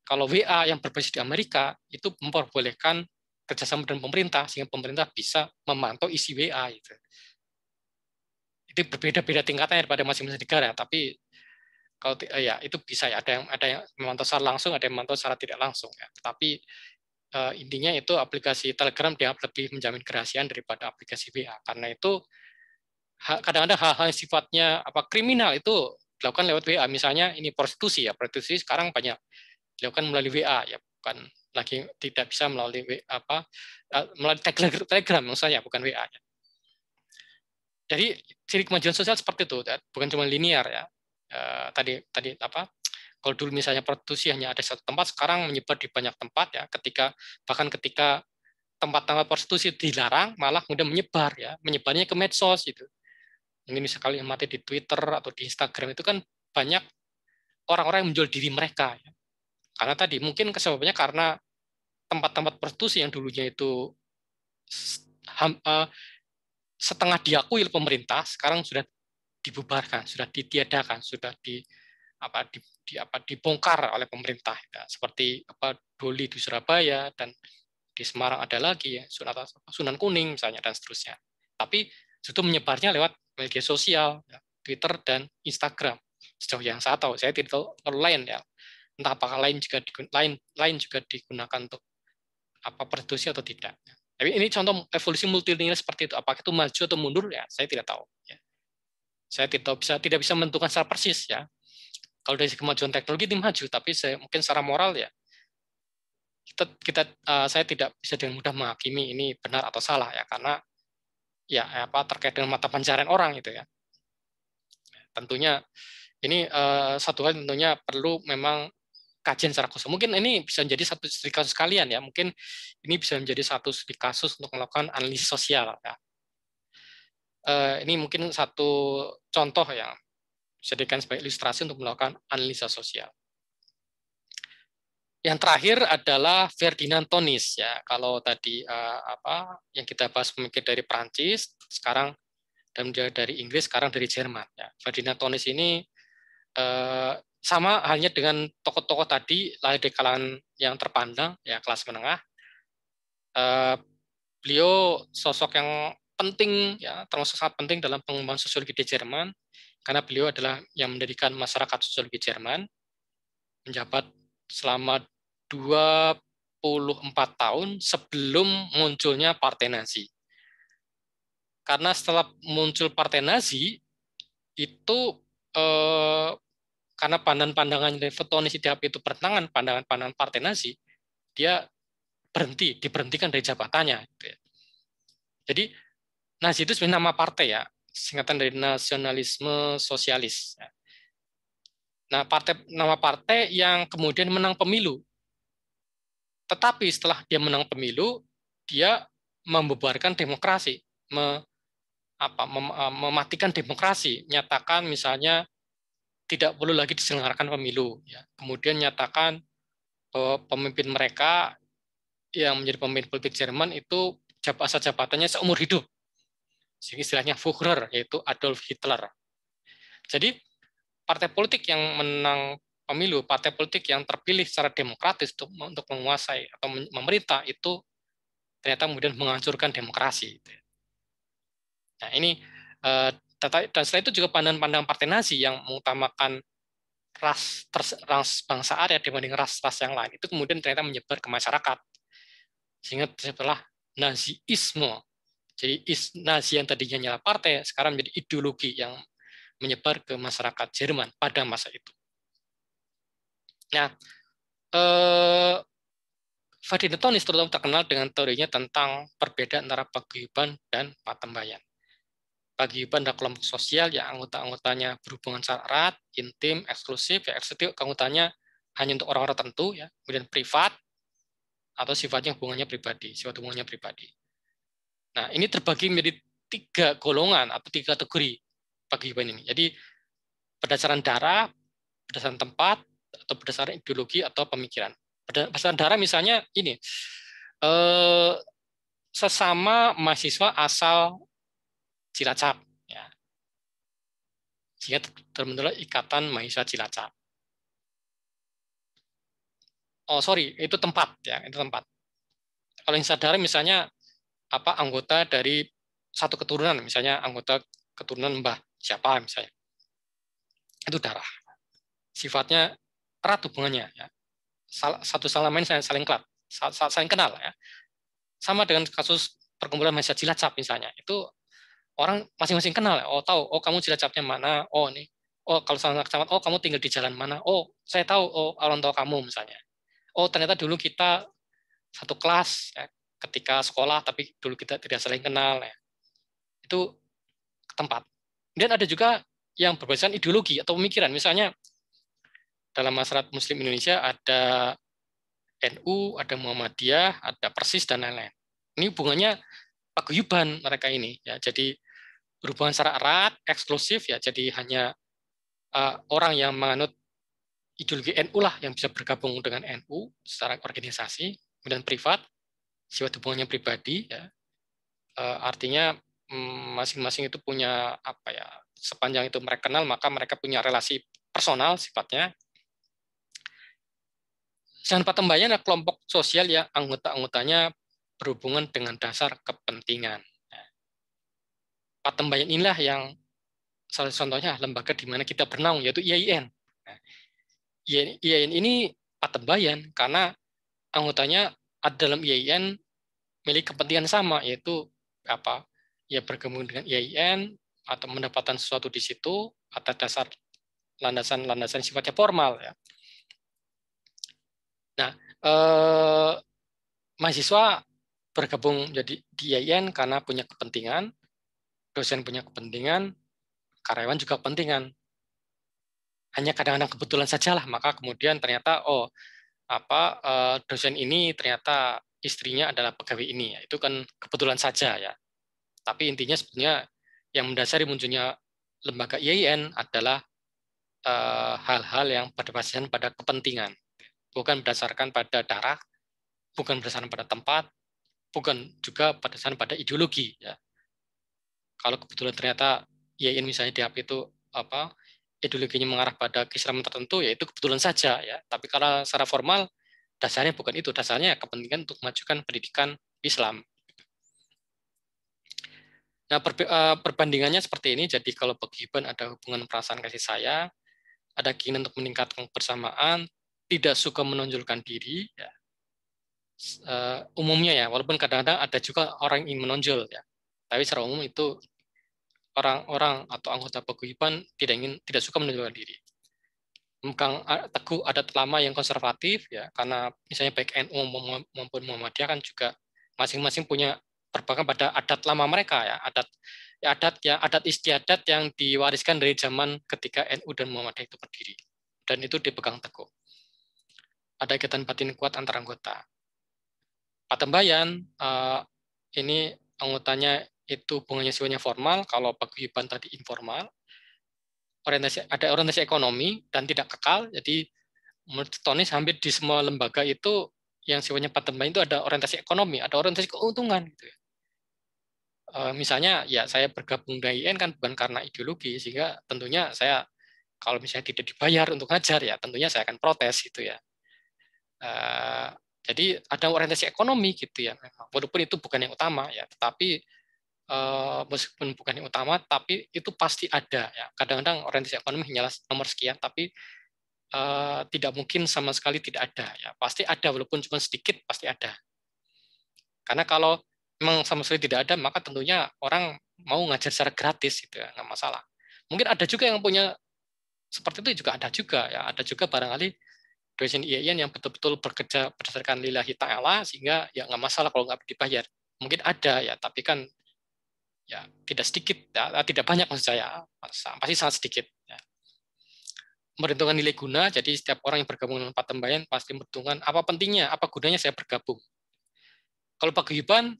Kalau WA yang berbasis di Amerika itu memperbolehkan kerjasama dengan pemerintah sehingga pemerintah bisa memantau isi WA itu. Itu berbeda-beda tingkatannya pada masing-masing negara, tapi kalau ya itu bisa ya ada yang memantau secara langsung, ada yang memantau secara tidak langsung ya. Tapi intinya itu aplikasi Telegram dianggap lebih menjamin kerahasiaan daripada aplikasi WA karena itu kadang-kadang hal-hal yang sifatnya kriminal itu dilakukan lewat WA. Misalnya ini prostitusi ya, prostitusi sekarang banyak dilakukan melalui WA ya, bukan lagi tidak bisa melalui melalui Telegram misalnya, bukan WA ya. Jadi ciri kemajuan sosial seperti itu, bukan cuma linear ya. Tadi kalau dulu misalnya prostitusi hanya ada satu tempat, sekarang menyebar di banyak tempat ya. Bahkan ketika tempat-tempat prostitusi dilarang, malah kemudian menyebar ya, menyebarnya ke medsos gitu. Mungkin sekali mati di Twitter atau di Instagram itu kan banyak orang-orang yang menjual diri mereka ya. Karena tadi mungkin sebabnya karena tempat-tempat prostitusi yang dulunya itu setengah diakui oleh pemerintah sekarang sudah dibubarkan, sudah ditiadakan, sudah dibongkar oleh pemerintah ya. Seperti Doli di Surabaya dan di Semarang ada lagi ya, Sunan Kuning misalnya dan seterusnya. Tapi itu menyebarnya lewat media sosial, ya, Twitter dan Instagram. Sejauh yang saya tahu, saya tidak tahu lain ya. Entah apakah lain juga digunakan untuk prostitusi atau tidak. Tapi ini contoh evolusi multilinear seperti itu. Apakah itu maju atau mundur ya? Saya tidak tahu. Ya. Saya tidak bisa menentukan secara persis ya. Kalau dari kemajuan teknologi itu maju, tapi mungkin secara moral ya saya tidak bisa dengan mudah menghakimi ini benar atau salah ya karena ya terkait dengan mata pencarian orang itu ya. Tentunya ini satu hal tentunya perlu memang kajian secara khusus. Mungkin ini bisa menjadi satu studi kasus kalian ya. Mungkin ini bisa menjadi satu studi kasus untuk melakukan analisis sosial ya. Ini mungkin satu contoh yang dijadikan sebagai ilustrasi untuk melakukan analisa sosial. Yang terakhir adalah Ferdinand Tonis ya. Kalau tadi yang kita bahas pemikir dari Prancis, sekarang dan dari Inggris, sekarang dari Jerman ya. Ferdinand Tonis ini sama halnya dengan tokoh-tokoh tadi, lahir dari kalangan yang terpandang ya, kelas menengah. Beliau sosok yang penting ya, termasuk sangat penting dalam pengembangan sosiologi di Jerman karena beliau adalah yang mendirikan masyarakat sosiologi Jerman, menjabat selama 24 tahun sebelum munculnya Partai Nazi. Karena setelah muncul Partai Nazi, itu karena pandangan-pandangan dari Tonis itu bertentangan pandangan-pandangan Partai Nazi, dia diberhentikan dari jabatannya. Gitu ya. Jadi Nazi itu sebenarnya nama partai ya, singkatan dari nasionalisme sosialis. Nah, nama partai yang kemudian menang pemilu. Tetapi setelah dia menang pemilu, dia membubarkan demokrasi, mematikan demokrasi, nyatakan misalnya tidak perlu lagi diselenggarakan pemilu. Ya. Kemudian nyatakan pemimpin mereka yang menjadi pemimpin politik Jerman itu jabatannya seumur hidup. Sehingga istilahnya Führer, yaitu Adolf Hitler. Jadi partai politik yang menang pemilu, partai politik yang terpilih secara demokratis untuk menguasai atau memerintah itu ternyata kemudian menghancurkan demokrasi. Nah ini dan setelah itu juga pandangan-pandangan partai Nazi yang mengutamakan ras bangsa Arya dibanding ras-ras yang lain itu kemudian ternyata menyebar ke masyarakat sehingga setelah Nazisme. Jadi Nazi yang tadinya nyala partai sekarang menjadi ideologi yang menyebar ke masyarakat Jerman pada masa itu. Nah, Ferdinand Tonis terutama terkenal dengan teorinya tentang perbedaan antara paguyuban dan patembayan. Paguyuban adalah kelompok sosial yang anggota-anggotanya berhubungan secara erat, intim, eksklusif. Ya, eksklusif anggotanya hanya untuk orang-orang tertentu, ya. Kemudian privat, atau sifatnya hubungannya pribadi, sifat hubungannya pribadi. Nah, ini terbagi menjadi 3 golongan atau 3 kategori paguyuban ini. Jadi berdasarkan darah, berdasarkan tempat, atau berdasarkan ideologi atau pemikiran. Berdasarkan darah misalnya ini, sesama mahasiswa asal Cilacap, ya. Sehingga terbentuklah ikatan mahasiswa Cilacap. Oh sorry, itu tempat, ya, itu tempat. Kalau yang sadar misalnya anggota dari satu keturunan, misalnya anggota keturunan Mbah siapa misalnya, itu darah. Sifatnya erat hubungannya, ya. Satu sama lain saling saling kenal, ya. Sama dengan kasus perkumpulan mahasiswa Cilacap misalnya, itu orang masing-masing kenal, oh tahu, oh kamu Cilacapnya mana, oh nih, oh kalau sama kecamatan, oh kamu tinggal di jalan mana, oh saya tahu, oh orang tua kamu misalnya, oh ternyata dulu kita satu kelas, ya, ketika sekolah, tapi dulu kita tidak saling kenal, ya. Itu tempat. Dan ada juga yang berbasiskan ideologi atau pemikiran, misalnya dalam masyarakat Muslim Indonesia ada NU, ada Muhammadiyah, ada Persis dan lain-lain. Ini hubungannya paguyuban mereka ini, ya. Jadi berhubungan secara erat, eksklusif, ya. Jadi hanya orang yang menganut ideologi NU lah yang bisa bergabung dengan NU secara organisasi. Kemudian privat, sifat hubungannya pribadi, ya. Artinya masing-masing itu punya sepanjang itu mereka kenal, maka mereka punya relasi personal sifatnya. Sedangkan patembayan adalah kelompok sosial yang anggota-anggotanya berhubungan dengan dasar kepentingan. Patembayan inilah yang salah contohnya lembaga di mana kita bernaung, yaitu IAIN. IAIN ini patembayan karena anggotanya ada dalam IAIN milik kepentingan sama, yaitu ya bergabung dengan IAIN atau mendapatkan sesuatu di situ atas dasar landasan sifatnya formal, ya. Nah, mahasiswa bergabung jadi di IAIN karena punya kepentingan, dosen punya kepentingan, karyawan juga kepentingan. Hanya kadang-kadang kebetulan sajalah, maka kemudian ternyata dosen ini ternyata istrinya adalah pegawai ini, ya. Itu kan kebetulan saja, ya. Tapi intinya sebenarnya yang mendasari munculnya lembaga IAIN adalah hal-hal yang berdasarkan pada kepentingan, bukan berdasarkan pada darah, bukan berdasarkan pada tempat, bukan juga berdasarkan pada ideologi, ya. Kalau kebetulan ternyata IAIN misalnya DAP itu ideologinya mengarah pada keislaman tertentu, ya itu kebetulan saja, ya. Tapi kalau secara formal dasarnya bukan itu, dasarnya kepentingan untuk memajukan pendidikan Islam. Nah, perbandingannya seperti ini. Jadi kalau paguyuban ada hubungan perasaan kasih sayang, ada keinginan untuk meningkatkan kebersamaan, tidak suka menonjolkan diri, ya. Umumnya, ya, walaupun kadang-kadang ada juga orang yang ingin menonjol, ya. Tapi secara umum itu orang-orang atau anggota paguyuban tidak suka menonjolkan diri. Memegang teguh adat lama yang konservatif, ya, karena misalnya baik NU maupun Muhammadiyah kan juga masing-masing punya berpegang pada adat lama mereka, ya, adat istiadat yang diwariskan dari zaman ketika NU dan Muhammadiyah itu berdiri, dan itu dipegang teguh. Ada ikatan batin kuat antar anggota. Patembayan ini anggotanya itu hubungannya sifatnya formal, kalau paguyuban tadi informal. Ada orientasi ekonomi dan tidak kekal. Jadi menurut Tony hampir di semua lembaga itu yang sifatnya patembayan itu ada orientasi ekonomi, ada orientasi keuntungan, gitu, ya. Misalnya, ya saya bergabung dengan IAIN kan bukan karena ideologi, sehingga tentunya saya kalau misalnya tidak dibayar untuk ngajar, ya tentunya saya akan protes, gitu, ya. Jadi ada orientasi ekonomi, gitu, ya, walaupun itu bukan yang utama, ya, tetapi meskipun bukan yang utama, tapi itu pasti ada, ya. Kadang-kadang orientasi ekonomi hanya nomor sekian, tapi tidak mungkin sama sekali tidak ada, ya. Pasti ada, walaupun cuma sedikit, pasti ada. Karena kalau memang sama sekali tidak ada, maka tentunya orang mau ngajar secara gratis, gitu, ya, nggak masalah. Mungkin ada juga yang punya seperti itu, juga ada juga, ya. Ada juga barangkali dosen IAIN yang betul-betul bekerja berdasarkan lillahi ta'ala, sehingga ya nggak masalah kalau nggak dibayar. Mungkin ada, ya, tapi kan ya tidak sedikit, ya, tidak banyak maksud saya, pasti sangat sedikit, ya. merhitungkan nilai guna. Jadi setiap orang yang bergabung dengan Patembayan pasti memperhitungkan apa pentingnya, apa gunanya saya bergabung. Kalau paguyuban,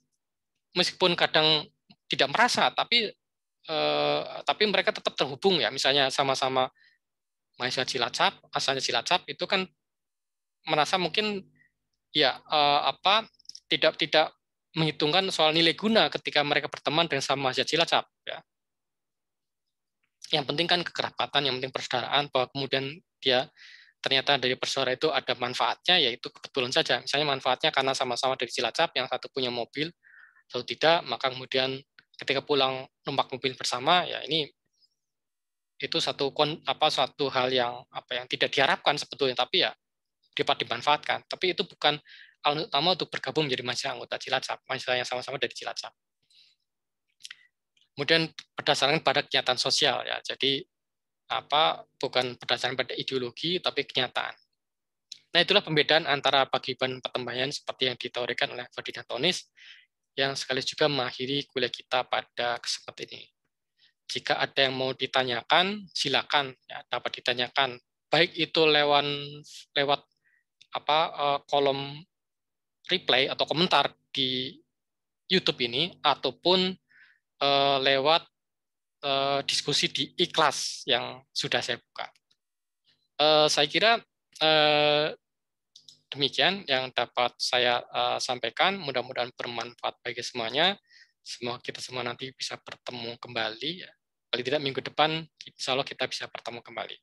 meskipun kadang tidak merasa, tapi mereka tetap terhubung ya. Misalnya sama-sama mahasiswa Cilacap, asalnya Cilacap, itu kan merasa mungkin ya tidak tidak menghitungkan soal nilai guna ketika mereka berteman dengan sama mahasiswa Cilacap. Ya. Yang penting kan kekerabatan, yang penting persaudaraan, bahwa kemudian dia ternyata dari persaudara itu ada manfaatnya, yaitu kebetulan saja. Misalnya manfaatnya karena sama-sama dari Cilacap, yang satu punya mobil, satu tidak, maka kemudian ketika pulang numpak mobil bersama, ya ini itu satu hal yang tidak diharapkan sebetulnya, tapi ya dapat dimanfaatkan. Tapi itu bukan alasan utama untuk bergabung menjadi mahasiswa anggota Cilacap, mahasiswa yang sama-sama dari Cilacap. Kemudian berdasarkan pada kenyataan sosial ya. Jadi bukan berdasarkan pada ideologi tapi kenyataan. Nah, itulah pembedaan antara paguyuban Patembayan seperti yang diteorikan oleh Ferdinand Tonis yang sekaligus juga mengakhiri kuliah kita pada kesempatan ini. Jika ada yang mau ditanyakan, silakan ya, dapat ditanyakan. Baik itu lewat kolom reply atau komentar di YouTube ini ataupun lewat diskusi di iKlas yang sudah saya buka. Saya kira demikian yang dapat saya sampaikan. Mudah-mudahan bermanfaat bagi semuanya. Semoga kita semua nanti bisa bertemu kembali. Ya. Paling tidak minggu depan, insya Allah kita bisa bertemu kembali.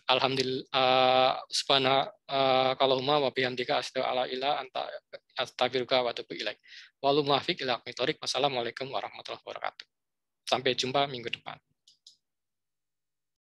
Alhamdulillah, subhanakallahumma wa bihamdika asyhadu alla ilaha anta astaghfiruka wa atubu ilaik. Wallahu muwaffiq ila aqwamit thoriq. Wassalamualaikum warahmatullahi wabarakatuh. Sampai jumpa minggu depan.